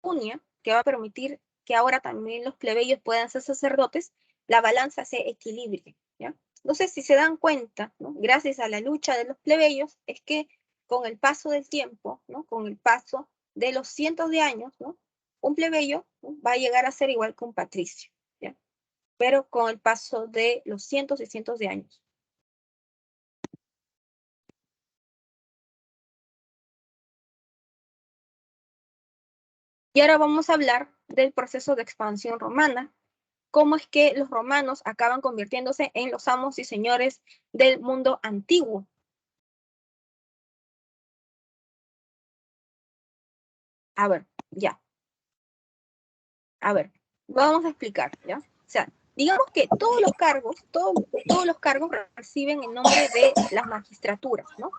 Unia, que va a permitir que ahora también los plebeyos puedan ser sacerdotes, la balanza se equilibre, ¿ya? No sé si se dan cuenta, ¿no?, gracias a la lucha de los plebeyos, es que con el paso del tiempo, ¿no?, con el paso de los cientos de años, ¿no?, un plebeyo, ¿no?, va a llegar a ser igual que un patricio, ¿ya?, pero con el paso de los cientos y cientos de años. Y ahora vamos a hablar del proceso de expansión romana, cómo es que los romanos acaban convirtiéndose en los amos y señores del mundo antiguo. A ver, ya. A ver, vamos a explicar, ¿ya? O sea, digamos que todos los cargos, todos los cargos reciben el nombre de las magistraturas, ¿no?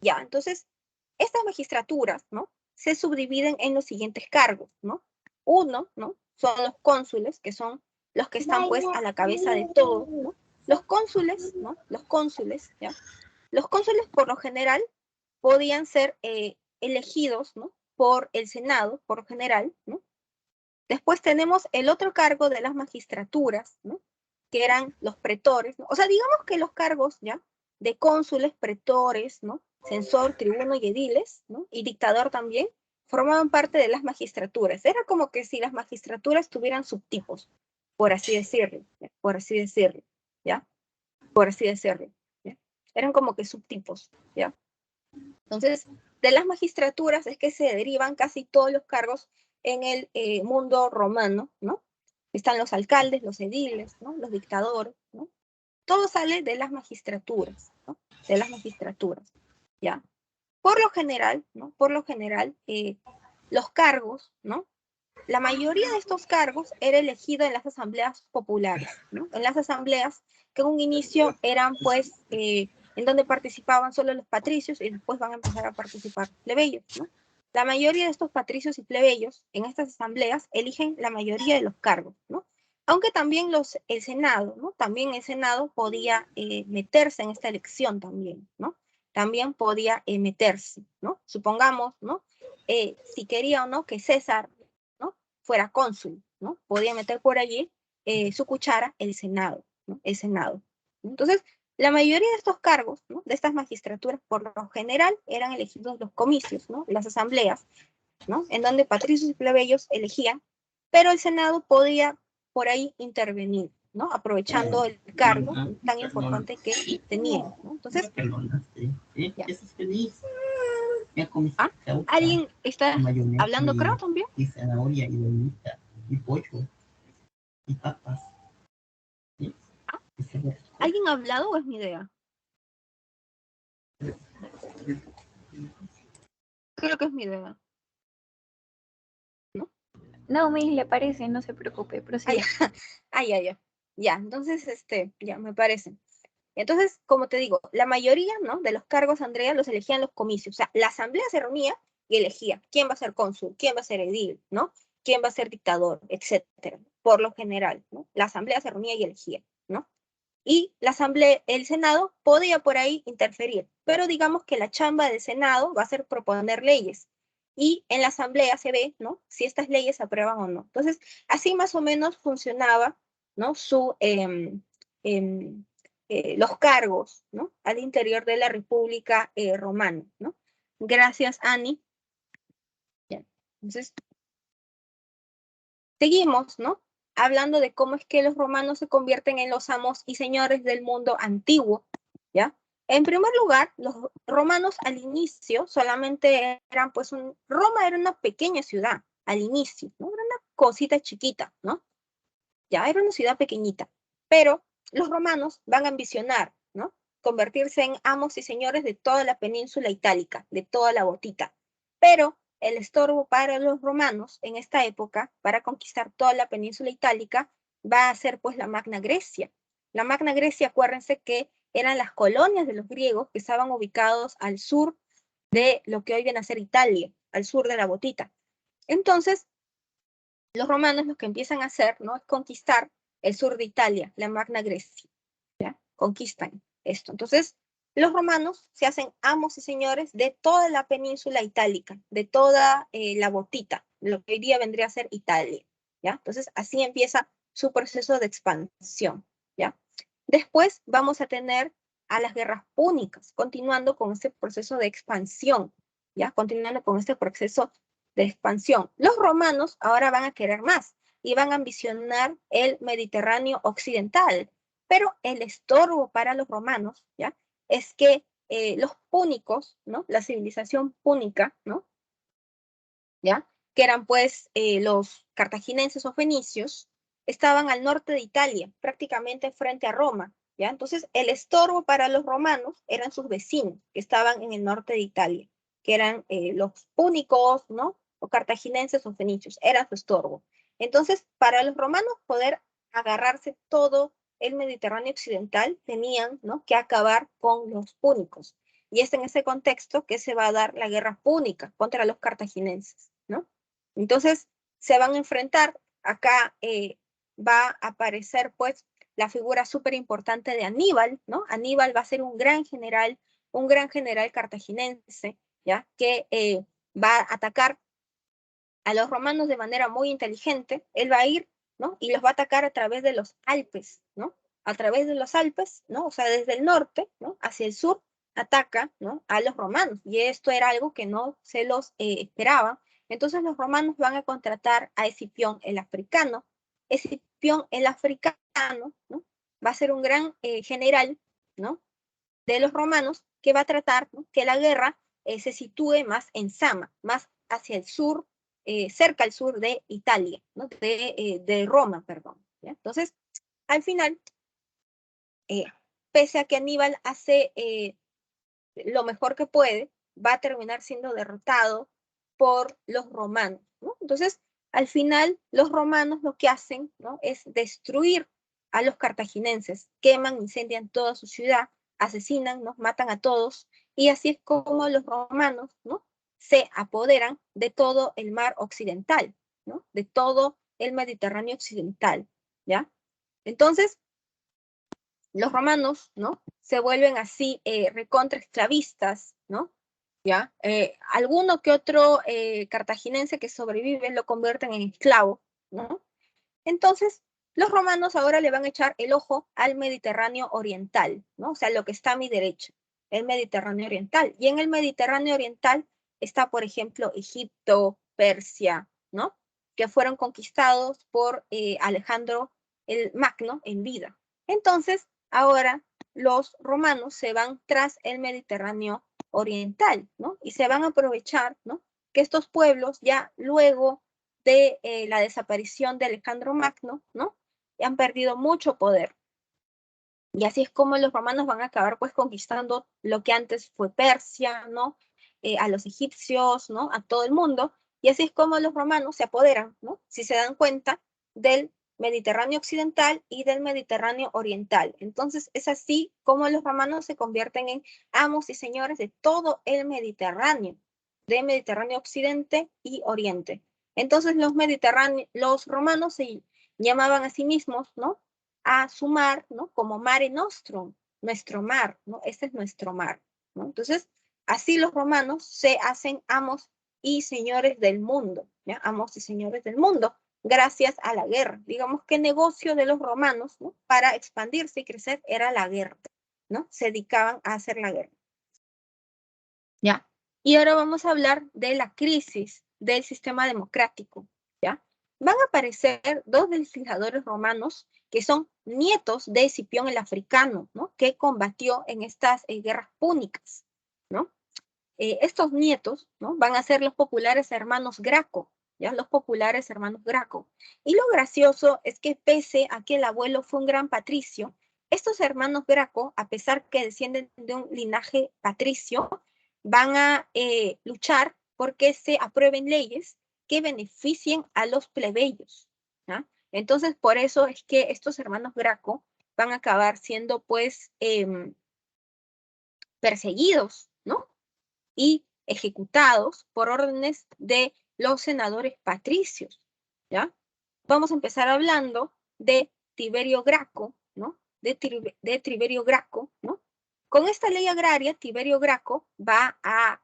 Ya, entonces, estas magistraturas, ¿no?, se subdividen en los siguientes cargos, ¿no? Uno, ¿no?, son los cónsules, que son los que están, pues, a la cabeza de todo, ¿no? Los cónsules, ¿no? Los cónsules, ¿ya? Los cónsules, por lo general, podían ser elegidos, ¿no?, por el Senado, por lo general, ¿no? Después tenemos el otro cargo de las magistraturas, ¿no?, que eran los pretores, ¿no? O sea, digamos que los cargos, ¿ya?, de cónsules, pretores, ¿no?, censor, tribuno y ediles, ¿no?, y dictador también, formaban parte de las magistraturas. Era como que si las magistraturas tuvieran subtipos, por así decirlo, ¿ya?, por así decirlo, ¿ya? Por así decirlo, ¿ya? Eran como que subtipos, ¿ya? Entonces, de las magistraturas es que se derivan casi todos los cargos en el mundo romano, ¿no? Están los alcaldes, los ediles, ¿no?, los dictadores, ¿no? Todo sale de las magistraturas, ¿no? De las magistraturas, ¿ya? Por lo general, ¿no?, por lo general, los cargos, ¿no?, la mayoría de estos cargos era elegido en las asambleas populares, ¿no? En las asambleas que en un inicio eran, pues, en donde participaban solo los patricios y después van a empezar a participar los plebeyos, ¿no? La mayoría de estos patricios y plebeyos en estas asambleas eligen la mayoría de los cargos, ¿no? Aunque también el Senado, ¿no? También el Senado podía meterse en esta elección también, ¿no? También podía meterse, ¿no? Supongamos, ¿no?, si quería o no que César, ¿no?, fuera cónsul, ¿no?, podía meter por allí su cuchara el Senado, ¿no?, el Senado. Entonces, la mayoría de estos cargos, ¿no?, de estas magistraturas, por lo general, eran elegidos en los comicios, ¿no?, las asambleas, ¿no?, en donde patricios y plebeyos elegían, pero el Senado podía por ahí intervenir, ¿no?, aprovechando el cargo tan importante que tenían, ¿no? Entonces, ya. ¿Ah? ¿Alguien está hablando, creo, también? Y zanahoria y bonita y pollo y papas. ¿Sí? ¿Ah? ¿Alguien ha hablado o es mi idea? Creo que es mi idea. ¿No? No, Miss, le parece, no se preocupe, prosiga. Ya. Ya, entonces, ya me parece. Entonces, como te digo, la mayoría, ¿no?, de los cargos, Andrea, los elegían los comicios. O sea, la asamblea se reunía y elegía quién va a ser cónsul, quién va a ser edil, ¿no?, quién va a ser dictador, etcétera. Por lo general, ¿no?, la asamblea se reunía y elegía, ¿no? Y la asamblea, el Senado podía por ahí interferir, pero digamos que la chamba del Senado va a ser proponer leyes. Y en la asamblea se ve, ¿no?, si estas leyes se aprueban o no. Entonces, así más o menos funcionaba, ¿no?, los cargos, ¿no?, al interior de la República Romana, ¿no? Gracias, Ani. Ya. Entonces, seguimos, ¿no?, hablando de cómo es que los romanos se convierten en los amos y señores del mundo antiguo, ¿ya? En primer lugar, los romanos al inicio solamente eran, pues, Roma era una pequeña ciudad al inicio, ¿no? Era una cosita chiquita, ¿no? Ya, era una ciudad pequeñita, pero los romanos van a ambicionar, ¿no?, convertirse en amos y señores de toda la península itálica, de toda la botita. Pero el estorbo para los romanos en esta época, para conquistar toda la península itálica, va a ser pues la Magna Grecia. La Magna Grecia, acuérdense que eran las colonias de los griegos que estaban ubicados al sur de lo que hoy viene a ser Italia, al sur de la botita. Entonces, los romanos lo que empiezan a hacer, ¿no?, es conquistar el sur de Italia, la Magna Grecia, ¿ya? Conquistan esto. Entonces, los romanos se hacen amos y señores de toda la península itálica, de toda la botita, lo que hoy día vendría a ser Italia, ¿ya? Entonces, así empieza su proceso de expansión, ¿ya? Después vamos a tener a las guerras púnicas, continuando con este proceso de expansión, ¿ya? Continuando con este proceso de expansión. Los romanos ahora van a querer más y van a ambicionar el Mediterráneo occidental, pero el estorbo para los romanos, ¿ya?, es que los púnicos, ¿no?, la civilización púnica, ¿no?, ¿ya?, que eran pues los cartagineses o fenicios, estaban al norte de Italia, prácticamente frente a Roma, ¿ya? Entonces, el estorbo para los romanos eran sus vecinos, que estaban en el norte de Italia, que eran los púnicos, ¿no?, o cartagineses o fenicios, era su estorbo. Entonces, para los romanos poder agarrarse todo el Mediterráneo occidental, tenían, ¿no?, que acabar con los púnicos. Y es en ese contexto que se va a dar la guerra púnica contra los cartagineses, ¿no? Entonces, se van a enfrentar, acá va a aparecer, pues, la figura súper importante de Aníbal, ¿no? Aníbal va a ser un gran general, un gran general cartaginense, ¿ya? Que va a atacar a los romanos de manera muy inteligente. Él va a ir, ¿no? Y los va a atacar a través de los Alpes, ¿no? A través de los Alpes, ¿no? O sea, desde el norte, ¿no? Hacia el sur, ataca, ¿no? A los romanos. Y esto era algo que no se los esperaba. Entonces los romanos van a contratar a Escipión el africano. Escipión el africano, ¿no? Va a ser un gran general, ¿no? De los romanos, que va a tratar, ¿no? Que la guerra se sitúe más en Sama, más hacia el sur, cerca al sur de Italia, ¿no? De Roma, perdón. ¿Ya? Entonces, al final, pese a que Aníbal hace lo mejor que puede, va a terminar siendo derrotado por los romanos, ¿no? Entonces, al final, los romanos lo que hacen, ¿no? Es destruir a los cartaginenses, queman, incendian toda su ciudad, asesinan, ¿no? Matan a todos, y así es como los romanos, ¿no? Se apoderan de todo el mar occidental, ¿no? De todo el Mediterráneo occidental, ¿ya? Entonces, los romanos, ¿no? Se vuelven así recontra esclavistas, ¿no? ¿Ya? Alguno que otro cartaginense que sobrevive lo convierten en esclavo, ¿no? Entonces, los romanos ahora le van a echar el ojo al Mediterráneo oriental, ¿no? O sea, lo que está a mi derecha, el Mediterráneo oriental. Y en el Mediterráneo oriental está, por ejemplo, Egipto, Persia, ¿no? Que fueron conquistados por Alejandro el Magno en vida. Entonces, ahora los romanos se van tras el Mediterráneo oriental, ¿no? Y se van a aprovechar, ¿no? Que estos pueblos ya luego de la desaparición de Alejandro Magno, ¿no? Han perdido mucho poder. Y así es como los romanos van a acabar pues conquistando lo que antes fue Persia, ¿no? A los egipcios, ¿no? A todo el mundo. Y así es como los romanos se apoderan, ¿no? Si se dan cuenta, del Mediterráneo occidental y del Mediterráneo oriental. Entonces es así como los romanos se convierten en amos y señores de todo el Mediterráneo, de Mediterráneo occidente y oriente. Entonces los romanos se llamaban a sí mismos, ¿no? A su mar, ¿no? Como Mare Nostrum, nuestro mar, ¿no? Este es nuestro mar, ¿no? Entonces, así los romanos se hacen amos y señores del mundo, ¿ya? Amos y señores del mundo, gracias a la guerra. Digamos que el negocio de los romanos, ¿no? Para expandirse y crecer era la guerra, ¿no? Se dedicaban a hacer la guerra. ¿Ya? Y ahora vamos a hablar de la crisis del sistema democrático, ¿ya? Van a aparecer dos legisladores romanos que son nietos de Escipión el africano, ¿no? Que combatió en estas guerras púnicas, ¿no? Estos nietos, ¿no? Van a ser los populares hermanos Graco, ¿ya? Los populares hermanos Graco. Y lo gracioso es que pese a que el abuelo fue un gran patricio, estos hermanos Graco, a pesar que descienden de un linaje patricio, van a luchar porque se aprueben leyes que beneficien a los plebeyos, ¿ya? Entonces, por eso es que estos hermanos Graco van a acabar siendo, pues, perseguidos, ¿no? Y ejecutados por órdenes de los senadores patricios, ¿ya? Vamos a empezar hablando de Tiberio Graco, ¿no? De Tiberio Graco, ¿no? Con esta ley agraria, Tiberio Graco va a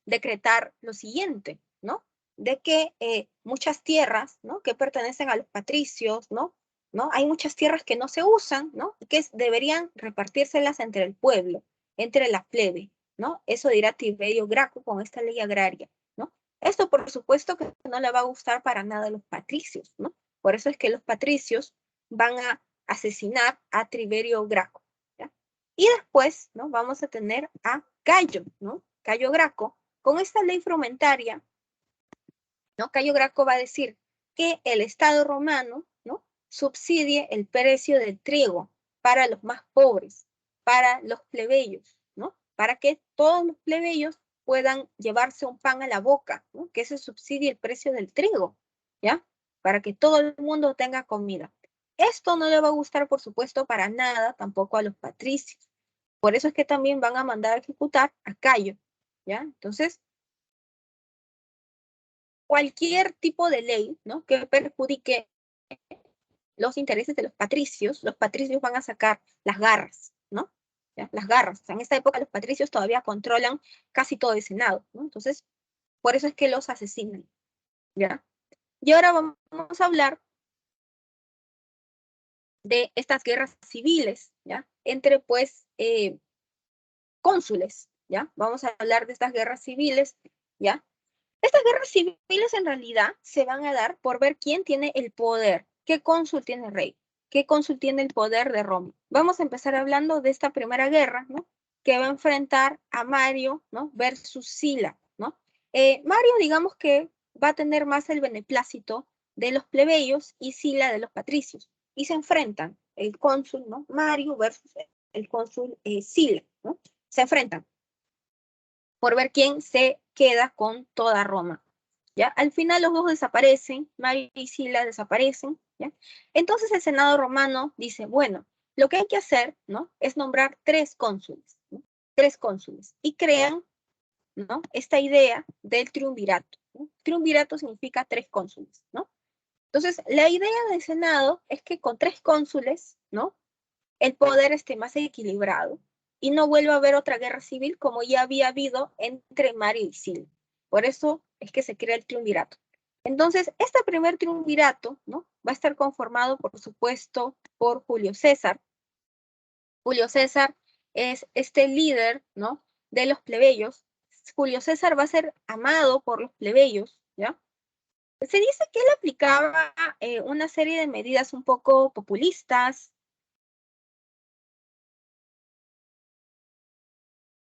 decretar lo siguiente, ¿no? De que muchas tierras, ¿no? Que pertenecen a los patricios, ¿no? ¿No? Hay muchas tierras que no se usan, ¿no? Que deberían repartírselas entre el pueblo, entre la plebe, ¿no? Eso dirá Tiberio Graco con esta ley agraria, ¿no? Esto, por supuesto, que no le va a gustar para nada a los patricios, ¿no? Por eso es que los patricios van a asesinar a Tiberio Graco, ¿ya? Y después, ¿no? Vamos a tener a Cayo, ¿no? Cayo Graco, con esta ley frumentaria, ¿no? Cayo Graco va a decir que el Estado romano, ¿no? Subsidie el precio del trigo para los más pobres, para los plebeyos, ¿no? Para que todos los plebeyos puedan llevarse un pan a la boca, ¿no? Que se subsidie el precio del trigo, ¿ya? Para que todo el mundo tenga comida. Esto no le va a gustar, por supuesto, para nada, tampoco a los patricios. Por eso es que también van a mandar a ejecutar a Cayo, ¿ya? Entonces, cualquier tipo de ley, ¿no? Que perjudique los intereses de los patricios van a sacar las garras, ¿no? ¿ya? Las garras. O sea, en esta época los patricios todavía controlan casi todo el Senado, ¿no? Entonces, por eso es que los asesinan, ¿ya? Y ahora vamos a hablar de estas guerras civiles, ¿ya? Entre, pues, cónsules, ¿ya? Vamos a hablar de estas guerras civiles, ¿ya? Estas guerras civiles en realidad se van a dar por ver quién tiene el poder, qué cónsul tiene el rey, qué cónsul tiene el poder de Roma. Vamos a empezar hablando de esta primera guerra, ¿no? Que va a enfrentar a Mario, ¿no? Versus Sila, ¿no? Mario, digamos que va a tener más el beneplácito de los plebeyos y Sila de los patricios. Y se enfrentan el cónsul, ¿no? Mario versus el cónsul Sila, ¿no? Se enfrentan por ver quién se queda con toda Roma, ¿ya? Al final los dos desaparecen, Mario y Sila desaparecen, ¿ya? Entonces el Senado romano dice, bueno, lo que hay que hacer, ¿no? Es nombrar 3 cónsules, ¿no? 3 cónsules, y crean, ¿no? Esta idea del triunvirato, ¿no? Triunvirato significa 3 cónsules, ¿no? Entonces, la idea del Senado es que con 3 cónsules, ¿no? El poder esté más equilibrado y no vuelva a haber otra guerra civil como ya había habido entre Mario y Sila. Por eso es que se crea el triunvirato. Entonces, este primer triunvirato, ¿no? Va a estar conformado, por supuesto, por Julio César. Julio César es este líder, ¿no? De los plebeyos. Julio César va a ser amado por los plebeyos, ¿ya? Se dice que él aplicaba una serie de medidas un poco populistas.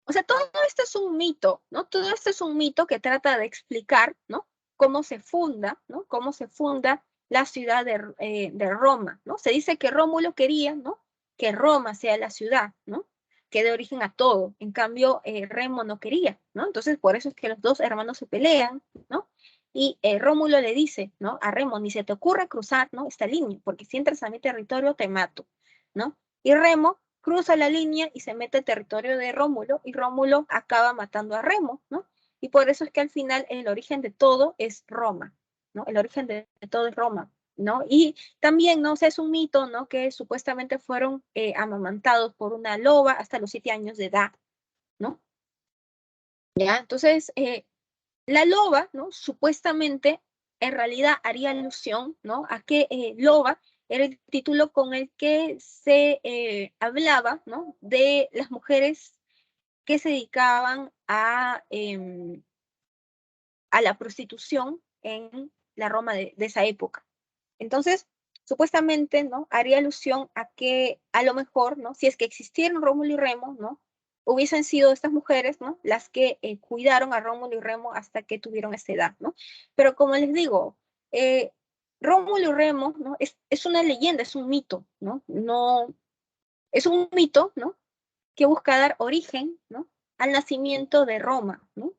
O sea, todo esto es un mito, ¿no? Todo esto es un mito que trata de explicar, ¿no? Cómo se funda, ¿no? Cómo se funda la ciudad de Roma, ¿no? Se dice que Rómulo quería, ¿no? Que Roma sea la ciudad, ¿no? Que dé origen a todo. En cambio, Remo no quería, ¿no? Entonces, por eso es que los dos hermanos se pelean, ¿no? Y Rómulo le dice, ¿no? A Remo, ni se te ocurre cruzar, ¿no? Esta línea, porque si entras a mi territorio te mato, ¿no? Y Remo cruza la línea y se mete al territorio de Rómulo, y Rómulo acaba matando a Remo, ¿no? Y por eso es que al final el origen de todo es Roma, ¿no? El origen de todo es Roma, ¿no? Y también, ¿no? O sea, es un mito, ¿no? Que supuestamente fueron amamantados por una loba hasta los 7 años de edad, ¿no? ¿Ya? Entonces, la loba, ¿no? Supuestamente, en realidad haría alusión, ¿no? A que loba era el título con el que se hablaba, ¿no? De las mujeres que se dedicaban a la prostitución en la Roma de esa época. Entonces, supuestamente, ¿no? Haría alusión a que a lo mejor, ¿no? Si es que existieron Rómulo y Remo, ¿no? Hubiesen sido estas mujeres, ¿no? Las que cuidaron a Rómulo y Remo hasta que tuvieron esta edad, ¿no? Pero como les digo, Rómulo y Remo, ¿no? Es una leyenda, es un mito, ¿no? No, es un mito, ¿no? Que busca dar origen, ¿no? Al nacimiento de Roma, ¿no?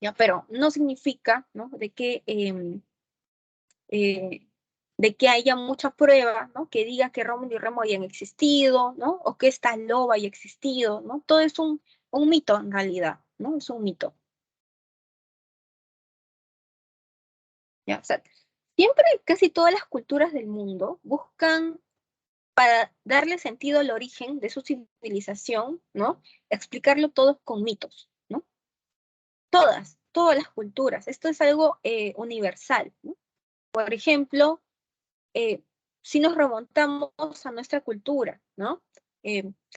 ¿Ya? Pero no significa, ¿no? De que haya mucha prueba, ¿no? Que diga que Rómulo y Remo hayan existido, ¿no? O que esta loba haya existido, ¿no? Todo es un mito en realidad, ¿no? Es un mito. ¿Ya? O sea, siempre casi todas las culturas del mundo buscan para darle sentido al origen de su civilización, ¿no? Explicarlo todo con mitos, ¿no? Todas las culturas. Esto es algo universal, ¿no? Por ejemplo, si nos remontamos a nuestra cultura, ¿no?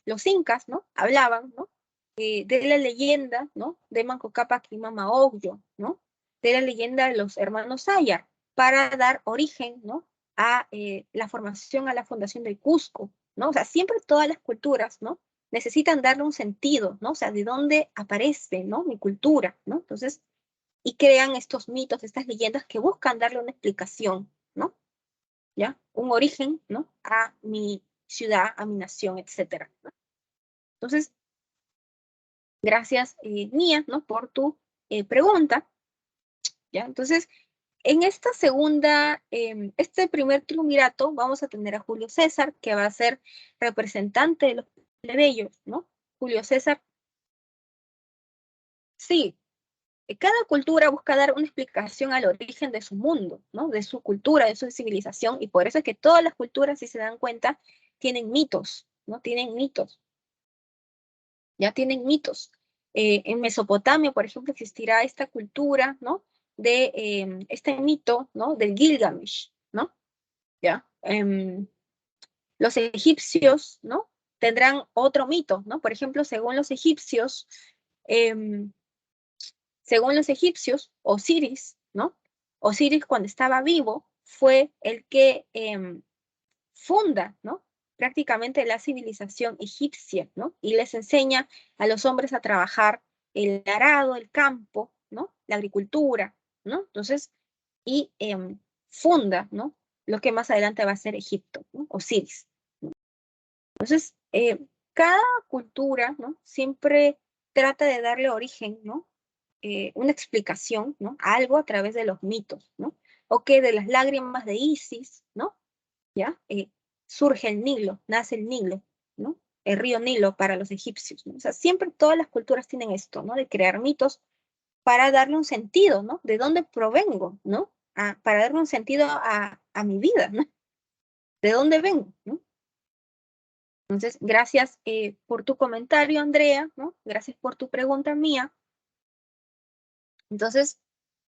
Los incas, ¿no? Hablaban, ¿no? De la leyenda, ¿no? De Manco Cápac y Mama Ocllo, ¿no? De la leyenda de los hermanos Ayar, para dar origen, ¿no? A la formación, a la fundación del Cusco, ¿no? O sea, siempre todas las culturas, ¿no? Necesitan darle un sentido, ¿no? O sea, de dónde aparece, ¿no? Mi cultura, ¿no? Entonces, y crean estos mitos, estas leyendas que buscan darle una explicación, ¿no? ¿Ya? Un origen, ¿no? A mi ciudad, a mi nación, etcétera, ¿no? Entonces, gracias, Nia, ¿no? Por tu pregunta, ¿ya? Entonces, en esta segunda, este primer triunvirato, vamos a tener a Julio César, que va a ser representante de los plebeyos, ¿no? Julio César, sí, cada cultura busca dar una explicación al origen de su mundo, ¿no? De su cultura, de su civilización, y por eso es que todas las culturas, si se dan cuenta, tienen mitos, ¿no? Tienen mitos. ya tienen mitos. En Mesopotamia, por ejemplo, existirá esta cultura, ¿no? De este mito, ¿no? Del Gilgamesh, ¿no? ¿Ya? Los egipcios, ¿no? Tendrán otro mito, ¿no? Por ejemplo, según los egipcios, Osiris, ¿no? Osiris cuando estaba vivo fue el que funda, ¿no? Prácticamente la civilización egipcia, ¿no? Y les enseña a los hombres a trabajar el arado, el campo, ¿no? La agricultura, ¿no? Entonces, y funda, ¿no? Lo que más adelante va a ser Egipto, ¿no? Osiris. ¿No? Entonces, cada cultura, ¿no? Siempre trata de darle origen, ¿no? Una explicación, ¿no? A algo a través de los mitos, ¿no? O que de las lágrimas de Isis, ¿no? ¿Ya? Surge el Nilo, nace el Nilo, ¿no? El río Nilo para los egipcios, ¿no? O sea, siempre todas las culturas tienen esto, ¿no? De crear mitos para darle un sentido, ¿no? ¿De dónde provengo, ¿no? Para darle un sentido a mi vida, ¿no? ¿De dónde vengo, ¿no? Entonces, gracias por tu comentario, Andrea, ¿no? Gracias por tu pregunta mía. Entonces,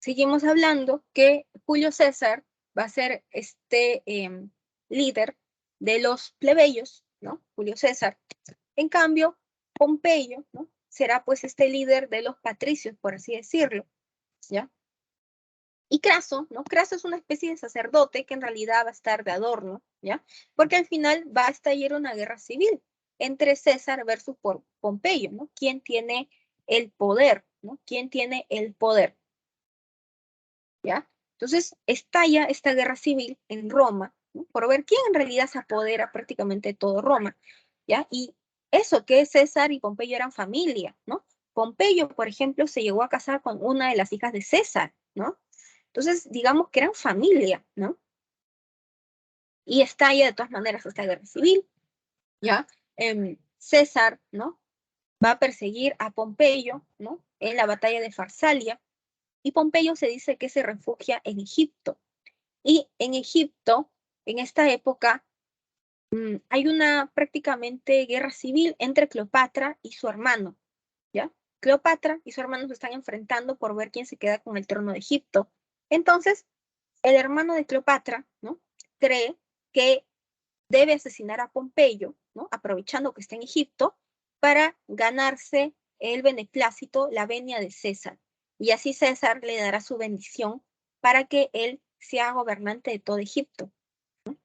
seguimos hablando que Julio César va a ser este líder de los plebeyos, ¿no? Julio César. En cambio, Pompeyo, ¿no? Será pues este líder de los patricios, por así decirlo, ¿ya? Y Craso, ¿no? Craso es una especie de sacerdote que en realidad va a estar de adorno, ¿ya? Porque al final va a estallar una guerra civil entre César versus Pompeyo, ¿no? ¿Quién tiene el poder, ¿no? ¿Quién tiene el poder? ¿Ya? Entonces estalla esta guerra civil en Roma, ¿no? Por ver quién en realidad se apodera prácticamente de todo Roma, ¿ya? Y eso que César y Pompeyo eran familia, ¿no? Pompeyo, por ejemplo, se llegó a casar con una de las hijas de César, ¿no? Entonces, digamos que eran familia, ¿no? Y estalla de todas maneras esta guerra civil, ¿ya? César, ¿no? Va a perseguir a Pompeyo, ¿no? En la batalla de Farsalia, y Pompeyo se dice que se refugia en Egipto. Y en Egipto, en esta época, hay una prácticamente guerra civil entre Cleopatra y su hermano, ¿ya? Cleopatra y su hermano se están enfrentando por ver quién se queda con el trono de Egipto. Entonces, el hermano de Cleopatra, ¿no? Cree que debe asesinar a Pompeyo, ¿no? Aprovechando que está en Egipto, para ganarse el beneplácito, la venia de César. Y así César le dará su bendición para que él sea gobernante de todo Egipto. ¿No?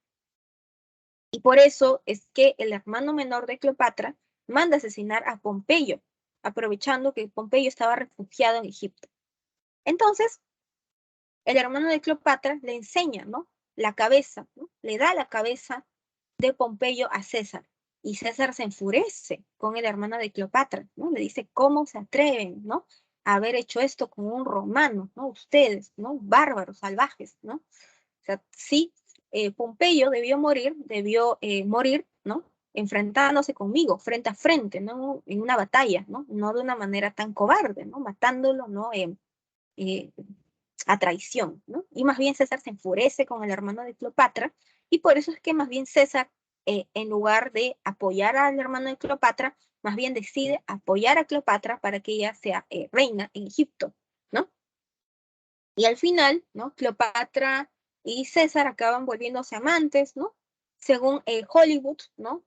Y por eso es que el hermano menor de Cleopatra manda asesinar a Pompeyo, aprovechando que Pompeyo estaba refugiado en Egipto. Entonces, el hermano de Cleopatra le enseña, ¿no? La cabeza, ¿no? Le da la cabeza de Pompeyo a César. Y César se enfurece con el hermano de Cleopatra, ¿no? Le dice, ¿cómo se atreven, ¿no? A haber hecho esto con un romano, ¿no? Ustedes, ¿no? Bárbaros, salvajes, ¿no? O sea, sí, Pompeyo debió morir, ¿no? Enfrentándose conmigo, frente a frente, ¿no? En una batalla, ¿no? No de una manera tan cobarde, ¿no? Matándolo, ¿no? A traición, ¿no? Y más bien César se enfurece con el hermano de Cleopatra, y por eso es que más bien César, en lugar de apoyar al hermano de Cleopatra, más bien decide apoyar a Cleopatra para que ella sea reina en Egipto, ¿no? Y al final, ¿no? Cleopatra y César acaban volviéndose amantes, ¿no? Según Hollywood, ¿no?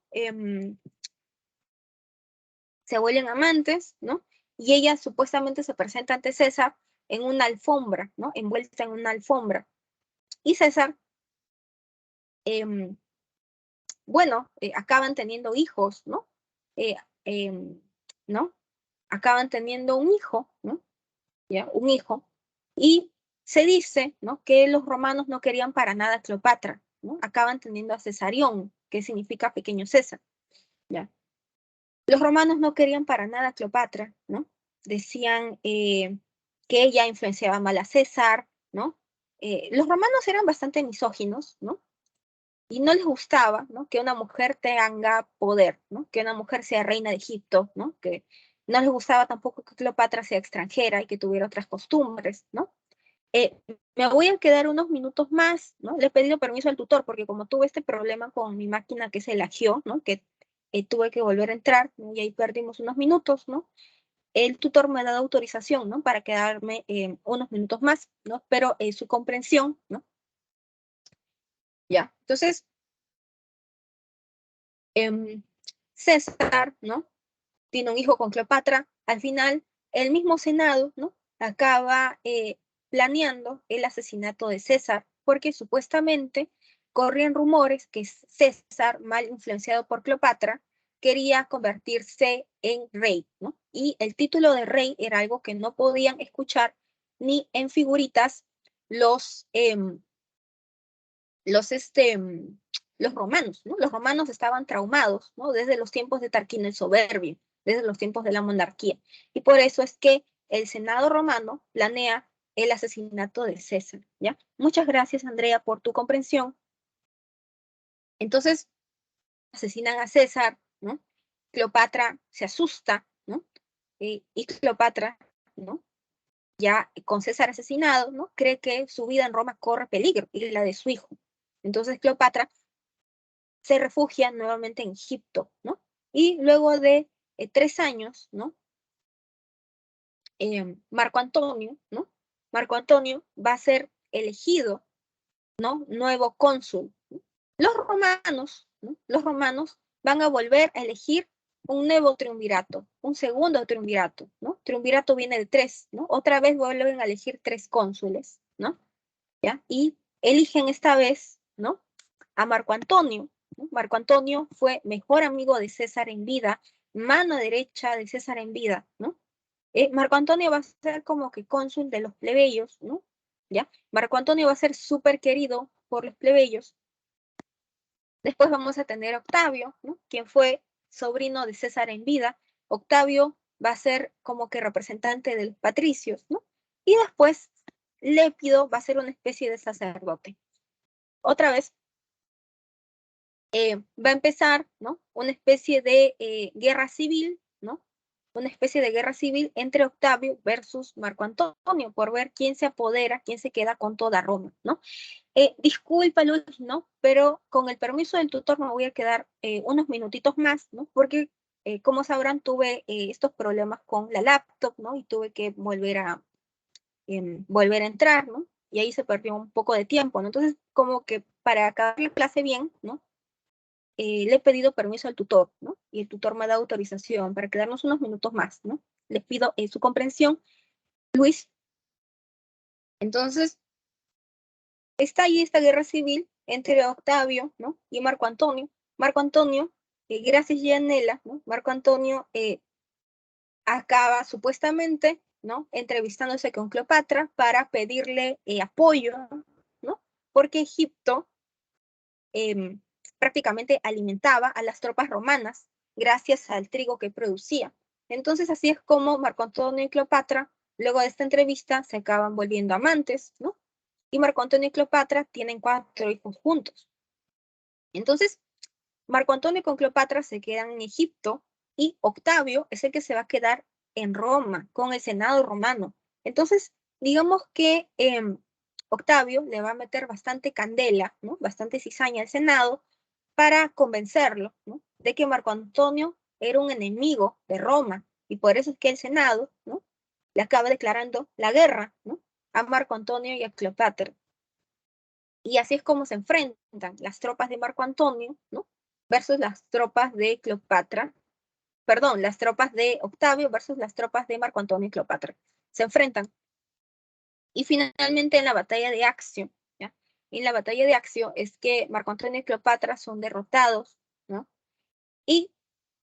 Se vuelven amantes, ¿no? Y ella supuestamente se presenta ante César en una alfombra, ¿no? Envuelta en una alfombra. Y César, bueno, acaban teniendo hijos, ¿no? Eh, ¿No? Acaban teniendo un hijo, ¿no? ¿Ya? Un hijo. Y se dice, ¿no? Que los romanos no querían para nada a Cleopatra, ¿no? Acaban teniendo a Cesarión, que significa pequeño César, ¿ya? Los romanos no querían para nada a Cleopatra, ¿no? Decían que ella influenciaba mal a César, ¿no? Los romanos eran bastante misóginos, ¿no? Y no les gustaba, ¿no? Que una mujer tenga poder, ¿no? Que una mujer sea reina de Egipto, ¿no? Que no les gustaba tampoco que Cleopatra sea extranjera y que tuviera otras costumbres, ¿no? Eh, Me voy a quedar unos minutos más, ¿no? Le he pedido permiso al tutor porque como tuve este problema con mi máquina que se lagió, ¿no? Que tuve que volver a entrar, ¿no? Y ahí perdimos unos minutos, ¿no? El tutor me ha dado autorización, ¿no? Para quedarme unos minutos más, ¿no? Pero su comprensión, ¿no? Ya, entonces, César, ¿no? Tiene un hijo con Cleopatra. Al final, el mismo Senado, ¿no? Acaba planeando el asesinato de César, porque supuestamente corrían rumores que César, mal influenciado por Cleopatra, quería convertirse en rey, ¿no? Y el título de rey era algo que no podían escuchar ni en figuritas los, los, los romanos, ¿no? Los romanos estaban traumados, ¿no? Desde los tiempos de Tarquino el Soberbio, desde los tiempos de la monarquía. Y por eso es que el Senado romano planea el asesinato de César, ¿ya? Muchas gracias, Andrea, por tu comprensión. Entonces, asesinan a César, ¿no? Cleopatra se asusta, ¿no? Y Cleopatra, ¿no? Ya con César asesinado, ¿no? Cree que su vida en Roma corre peligro y la de su hijo. Entonces Cleopatra se refugia nuevamente en Egipto, ¿no? Y luego de 3 años, ¿no? Marco Antonio, ¿no? Marco Antonio va a ser elegido, ¿no? Nuevo cónsul. ¿No? Los romanos, ¿no? Los romanos van a volver a elegir un nuevo triunvirato, un segundo triunvirato, ¿no? Triunvirato viene de 3, ¿no? Otra vez vuelven a elegir 3 cónsules, ¿no? ¿Ya? Y eligen esta vez, ¿no? A Marco Antonio, ¿no? Marco Antonio fue mejor amigo de César en vida, mano derecha de César en vida, ¿no? Marco Antonio va a ser como que cónsul de los plebeyos, ¿no? ¿Ya? Marco Antonio va a ser súper querido por los plebeyos. Después vamos a tener a Octavio, ¿no? Quien fue sobrino de César en vida. Octavio va a ser como que representante de los patricios, ¿no? Y después Lépido va a ser una especie de sacerdote. Otra vez va a empezar, ¿no? Una especie de guerra civil, ¿no? Una especie de guerra civil entre Octavio versus Marco Antonio, por ver quién se apodera, quién se queda con toda Roma, ¿no? Disculpa, Luis, ¿no? Pero con el permiso del tutor me voy a quedar unos minutitos más, ¿no? Porque, como sabrán, tuve estos problemas con la laptop, ¿no? Y tuve que volver a entrar, ¿no? Y ahí se perdió un poco de tiempo, ¿no? Entonces, como que para acabar la clase bien, ¿no? Le he pedido permiso al tutor, ¿no? Y el tutor me ha dado autorización para quedarnos unos minutos más, ¿no? Les pido su comprensión, Luis. Entonces, está ahí esta guerra civil entre Octavio, ¿no? Y Marco Antonio. Marco Antonio, gracias Gianella, ¿no? Marco Antonio acaba supuestamente, ¿no? Entrevistándose con Cleopatra para pedirle apoyo, ¿no? Porque Egipto prácticamente alimentaba a las tropas romanas gracias al trigo que producía. Entonces así es como Marco Antonio y Cleopatra, luego de esta entrevista, se acaban volviendo amantes, ¿no? Y Marco Antonio y Cleopatra tienen 4 hijos juntos. Entonces, Marco Antonio con Cleopatra se quedan en Egipto y Octavio es el que se va a quedar en Roma con el Senado romano. Entonces, digamos que Octavio le va a meter bastante candela, ¿no? Bastante cizaña al Senado para convencerlo, ¿no? De que Marco Antonio era un enemigo de Roma y por eso es que el Senado, ¿no? Le acaba declarando la guerra, ¿no? A Marco Antonio y a Cleopatra. Y así es como se enfrentan las tropas de Marco Antonio, ¿no? Versus las tropas de Cleopatra, perdón, las tropas de Octavio versus las tropas de Marco Antonio y Cleopatra. Se enfrentan. Y finalmente en la batalla de Accio, ¿ya? En la batalla de Accio es que Marco Antonio y Cleopatra son derrotados, ¿no? Y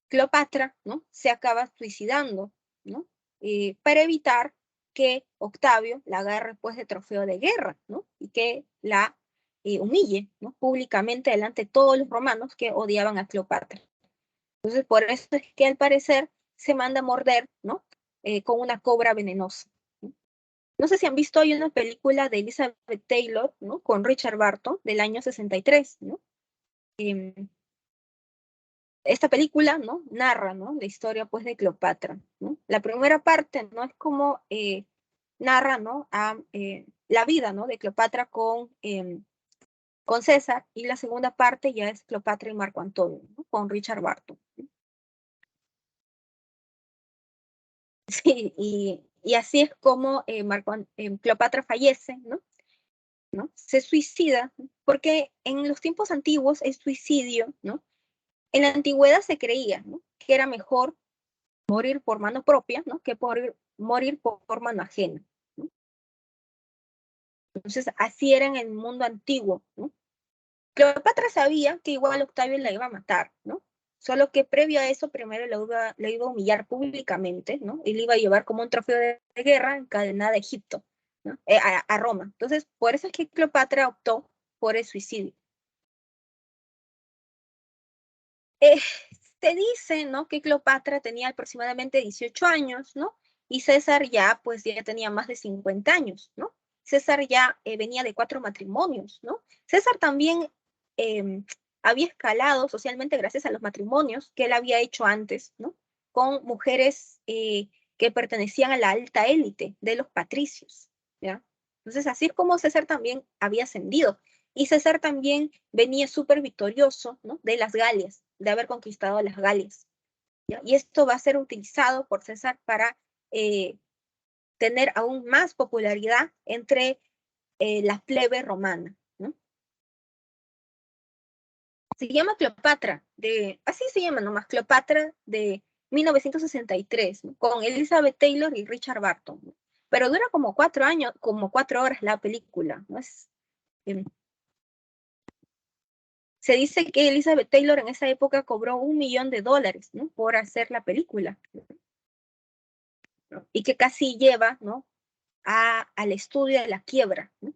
Cleopatra, ¿no? Se acaba suicidando, ¿no? Para evitar que Octavio la agarre pues de trofeo de guerra, ¿no? Y que la humille, ¿no? Públicamente delante de todos los romanos que odiaban a Cleopatra. Entonces, por eso es que al parecer se manda a morder, ¿no? Con una cobra venenosa. ¿No? No sé si han visto, hay una película de Elizabeth Taylor, ¿no? Con Richard Burton del año 63, ¿no? Esta película, ¿no? Narra, ¿no? La historia, pues, de Cleopatra, ¿no? La primera parte, ¿no? Es como narra, ¿no? La vida, ¿no? De Cleopatra con César, y la segunda parte ya es Cleopatra y Marco Antonio, ¿no? Con Richard Burton. ¿No? Sí, y así es como Cleopatra fallece, ¿no? Se suicida, porque en los tiempos antiguos el suicidio, ¿no? En la antigüedad se creía, ¿no?, que era mejor morir por mano propia, ¿no?, que morir por mano ajena, ¿no? Entonces, así era en el mundo antiguo, ¿no? Cleopatra sabía que igual Octavio la iba a matar, ¿no? Solo que previo a eso, primero la iba a humillar públicamente, ¿no? Y le iba a llevar como un trofeo de guerra encadenada a Egipto, ¿no? A Roma. Entonces, por eso es que Cleopatra optó por el suicidio. Se dice, ¿no?, que Cleopatra tenía aproximadamente 18 años, ¿no? Y César ya, pues, ya tenía más de 50 años, ¿no? César ya venía de 4 matrimonios, ¿no? César también había escalado socialmente gracias a los matrimonios que él había hecho antes, ¿no?, con mujeres que pertenecían a la alta élite de los patricios, ¿ya? Entonces, así es como César también había ascendido. Y César también venía súper victorioso, ¿no?, de las Galias, de haber conquistado las Galias, ¿ya? Y esto va a ser utilizado por César para tener aún más popularidad entre la plebe romana, ¿no? Se llama Cleopatra, así se llama nomás, Cleopatra de 1963, ¿no?, con Elizabeth Taylor y Richard Barton, ¿no? Pero dura como 4 años, como 4 horas la película, ¿no? Se dice que Elizabeth Taylor en esa época cobró $1 millón, ¿no?, por hacer la película, ¿no? Y que casi lleva, ¿no?, al estudio de la quiebra, ¿no?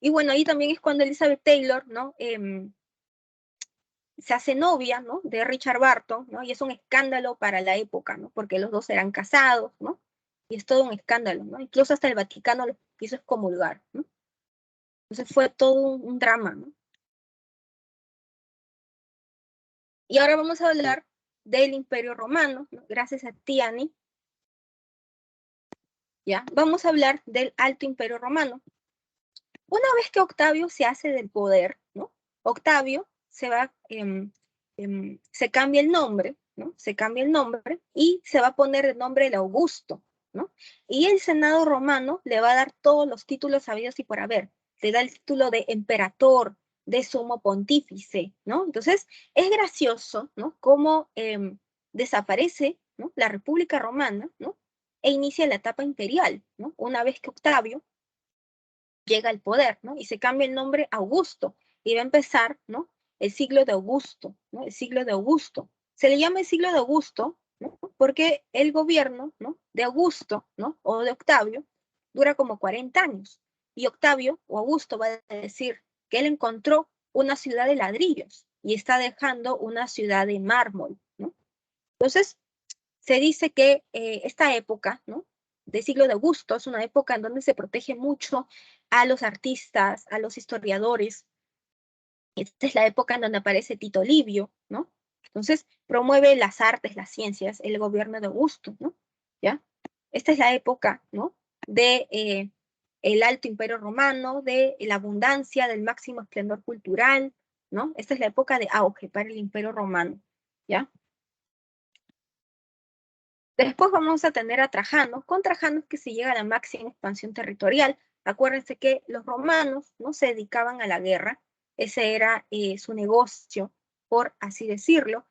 Y bueno, ahí también es cuando Elizabeth Taylor, ¿no?, se hace novia, ¿no?, de Richard Barton, ¿no? Y es un escándalo para la época, ¿no?, porque los dos eran casados, ¿no? Y es todo un escándalo, ¿no? Incluso hasta el Vaticano los quiso excomulgar, ¿no? Entonces fue todo un drama, ¿no? Y ahora vamos a hablar del Imperio Romano, ¿no? Gracias a ti, Ani. ¿Ya? Vamos a hablar del Alto Imperio Romano. Una vez que Octavio se hace del poder, ¿no?, Octavio se cambia el nombre, ¿no? Se cambia el nombre y se va a poner el nombre de Augusto, ¿no? Y el Senado romano le va a dar todos los títulos habidos y por haber. Le da el título de emperador, de sumo pontífice, ¿no? Entonces, es gracioso, ¿no?, cómo desaparece, ¿no?, la República Romana, ¿no?, e inicia la etapa imperial, ¿no?, una vez que Octavio llega al poder, ¿no?, y se cambia el nombre a Augusto, y va a empezar, ¿no?, el siglo de Augusto, ¿no?, el siglo de Augusto. Se le llama el siglo de Augusto, ¿no?, porque el gobierno, ¿no?, de Augusto, ¿no?, o de Octavio, dura como 40 años, y Octavio o Augusto va a decir que él encontró una ciudad de ladrillos y está dejando una ciudad de mármol, ¿no? Entonces, se dice que esta época, ¿no?, del siglo de Augusto es una época en donde se protege mucho a los artistas, a los historiadores. Esta es la época en donde aparece Tito Livio, ¿no? Entonces, promueve las artes, las ciencias, el gobierno de Augusto, ¿no? ¿Ya? Esta es la época, ¿no?, de el Alto Imperio Romano, de la abundancia, del máximo esplendor cultural, ¿no? Esta es la época de auge para el Imperio Romano, ¿ya? Después vamos a tener a Trajano. Con Trajano es que se llega a la máxima expansión territorial. Acuérdense que los romanos no se dedicaban a la guerra. Ese era su negocio, por así decirlo.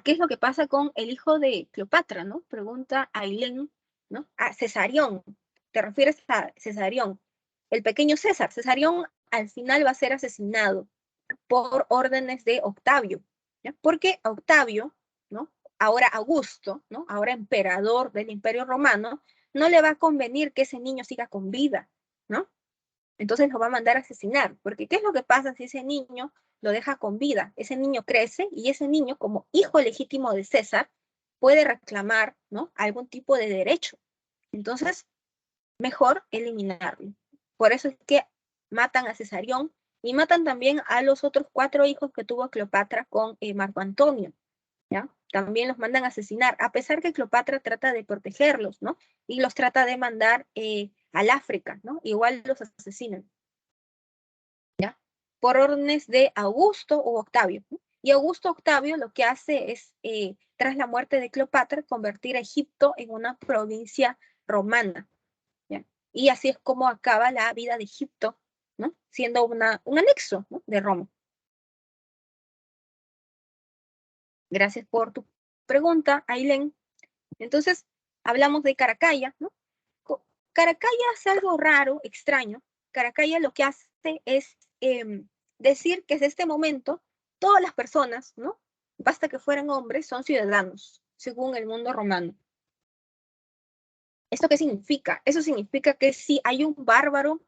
¿Qué es lo que pasa con el hijo de Cleopatra, no? Pregunta Ailén, ¿no? Cesarión. ¿Te refieres a Cesarión? El pequeño César. Cesarión al final va a ser asesinado por órdenes de Octavio, ¿ya? Porque a Octavio, ¿no?, ahora Augusto, ¿no?, ahora emperador del Imperio Romano, no le va a convenir que ese niño siga con vida, ¿no? Entonces lo va a mandar a asesinar, porque ¿qué es lo que pasa si ese niño lo deja con vida? Ese niño crece y ese niño, como hijo legítimo de César, puede reclamar, ¿no?, algún tipo de derecho. Entonces, mejor eliminarlo. Por eso es que matan a Cesarión y matan también a los otros 4 hijos que tuvo Cleopatra con Marco Antonio, ¿ya? También los mandan a asesinar, a pesar que Cleopatra trata de protegerlos, ¿no? Y los trata de mandar al África, ¿no? Igual los asesinan, ¿ya? Por órdenes de Augusto o Octavio, ¿no? Y Augusto Octavio lo que hace es tras la muerte de Cleopatra, convertir a Egipto en una provincia romana. ¿Ya? Y así es como acaba la vida de Egipto, ¿no? Siendo un anexo, ¿no?, de Roma. Gracias por tu pregunta, Ailén. Entonces, hablamos de Caracalla, ¿no? Caracalla hace algo raro, extraño. Caracalla lo que hace es decir que desde este momento todas las personas, ¿no?, basta que fueran hombres, son ciudadanos, según el mundo romano. ¿Esto qué significa? Eso significa que si hay un bárbaro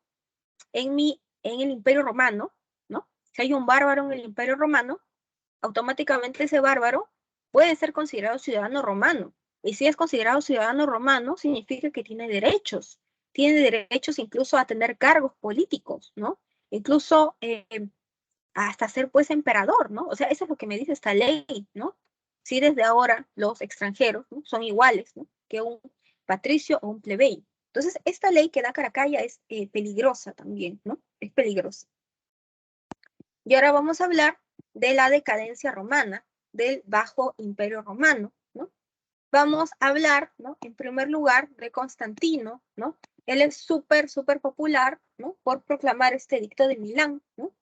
en el Imperio Romano, ¿no? Si hay un bárbaro en el Imperio Romano, automáticamente ese bárbaro puede ser considerado ciudadano romano. Y si es considerado ciudadano romano, significa que tiene derechos. Tiene derechos incluso a tener cargos políticos, ¿no? Incluso hasta ser pues emperador, ¿no? O sea, eso es lo que me dice esta ley, ¿no? Si desde ahora los extranjeros, ¿no?, son iguales, ¿no?, que un patricio o un plebeyo. Entonces, esta ley que da Caracalla es peligrosa también, ¿no? Es peligrosa. Y ahora vamos a hablar de la decadencia romana, del Bajo Imperio Romano, ¿no? Vamos a hablar, ¿no?, en primer lugar de Constantino, ¿no? Él es súper popular, ¿no?, por proclamar este edicto de Milán, ¿no?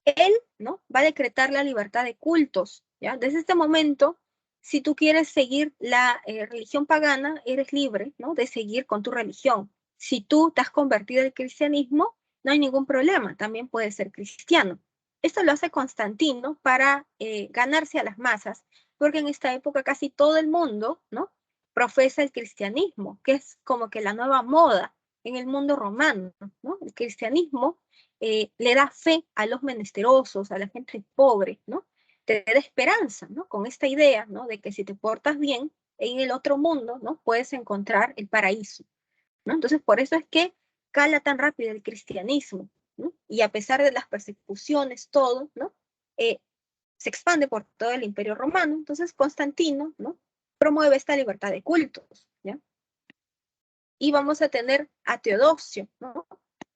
Él, ¿no?, va a decretar la libertad de cultos, ¿ya? Desde este momento, si tú quieres seguir la religión pagana, eres libre, ¿no?, de seguir con tu religión. Si tú te has convertido al cristianismo, no hay ningún problema, también puedes ser cristiano. Esto lo hace Constantino para ganarse a las masas, porque en esta época casi todo el mundo, ¿no?, profesa el cristianismo, que es como que la nueva moda en el mundo romano, ¿no? El cristianismo le da fe a los menesterosos, a la gente pobre, ¿no? Te da esperanza, ¿no? Con esta idea, ¿no?, de que si te portas bien en el otro mundo, ¿no?, puedes encontrar el paraíso, ¿no? Entonces, por eso es que cala tan rápido el cristianismo, ¿no? Y a pesar de las persecuciones, todo, ¿no?, se expande por todo el Imperio Romano. Entonces, Constantino, ¿no?, promueve esta libertad de cultos, ¿ya? Y vamos a tener a Teodosio, ¿no?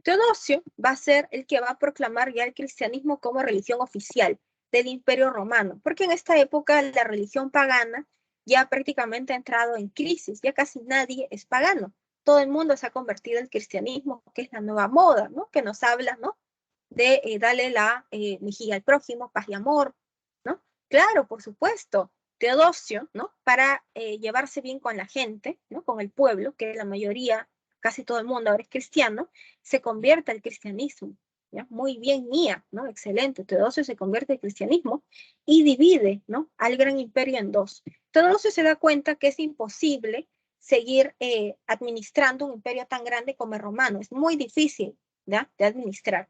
Teodosio va a ser el que va a proclamar ya el cristianismo como religión oficial del Imperio Romano, porque en esta época la religión pagana ya prácticamente ha entrado en crisis, ya casi nadie es pagano. Todo el mundo se ha convertido al cristianismo, que es la nueva moda, ¿no?, que nos habla, ¿no?, de darle la mejilla al prójimo, paz y amor, ¿no? Claro, por supuesto. Teodosio, ¿no?, para llevarse bien con la gente, ¿no?, con el pueblo, que la mayoría, casi todo el mundo ahora es cristiano, se convierte al cristianismo, ¿ya? Muy bien, Mía, ¿no? Excelente. Teodosio se convierte al cristianismo y divide, ¿no?, al gran imperio en dos. Teodosio se da cuenta que es imposible seguir administrando un imperio tan grande como el romano. Es muy difícil, ¿ya?, de administrar.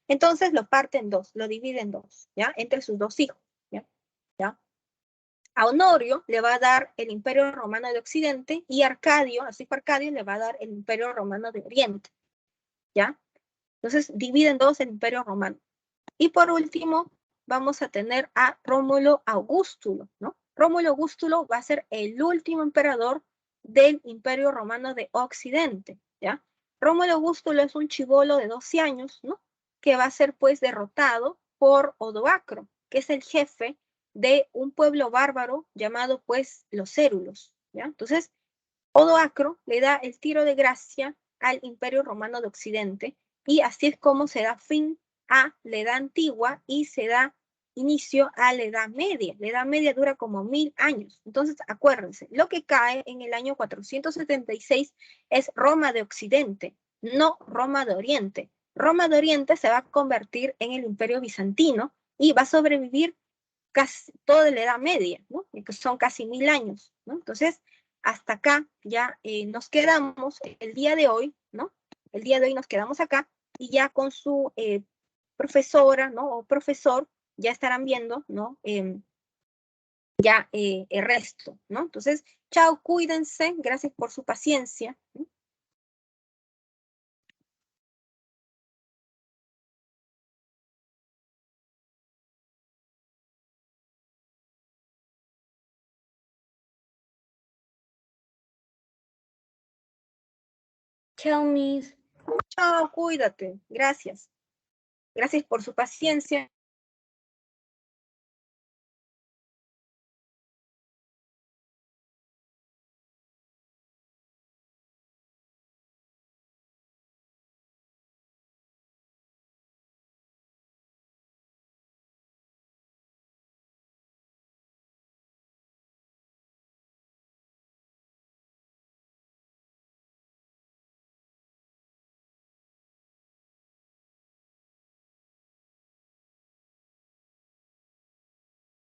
Entonces lo parte en dos, lo divide en dos, ¿ya?, entre sus dos hijos, ¿ya? ¿Ya? A Honorio le va a dar el Imperio Romano de Occidente y Arcadio, así fue Arcadio, le va a dar el Imperio Romano de Oriente, ¿ya? Entonces dividen dos el Imperio Romano. Y por último, vamos a tener a Rómulo Augustulo, ¿no? Rómulo Augustulo va a ser el último emperador del Imperio Romano de Occidente, ¿ya? Rómulo Augustulo es un chibolo de 12 años, ¿no?, que va a ser pues derrotado por Odoacro, que es el jefe de un pueblo bárbaro llamado pues los Hérulos, ¿ya? Entonces, Odoacro le da el tiro de gracia al Imperio Romano de Occidente y así es como se da fin a la Edad Antigua y se da inicio a la Edad Media. La Edad Media dura como 1000 años. Entonces, acuérdense, lo que cae en el año 476 es Roma de Occidente, no Roma de Oriente. Roma de Oriente se va a convertir en el Imperio Bizantino y va a sobrevivir casi toda la Edad Media, ¿no?, que son casi 1000 años, ¿no? Entonces, hasta acá ya nos quedamos el día de hoy, ¿no? El día de hoy nos quedamos acá y ya con su profesora, ¿no?, o profesor, ya estarán viendo, ¿no?, ya el resto, ¿no? Entonces, chao, cuídense, gracias por su paciencia, ¿no? Chao, Miss. Chao, cuídate, gracias. Gracias por su paciencia.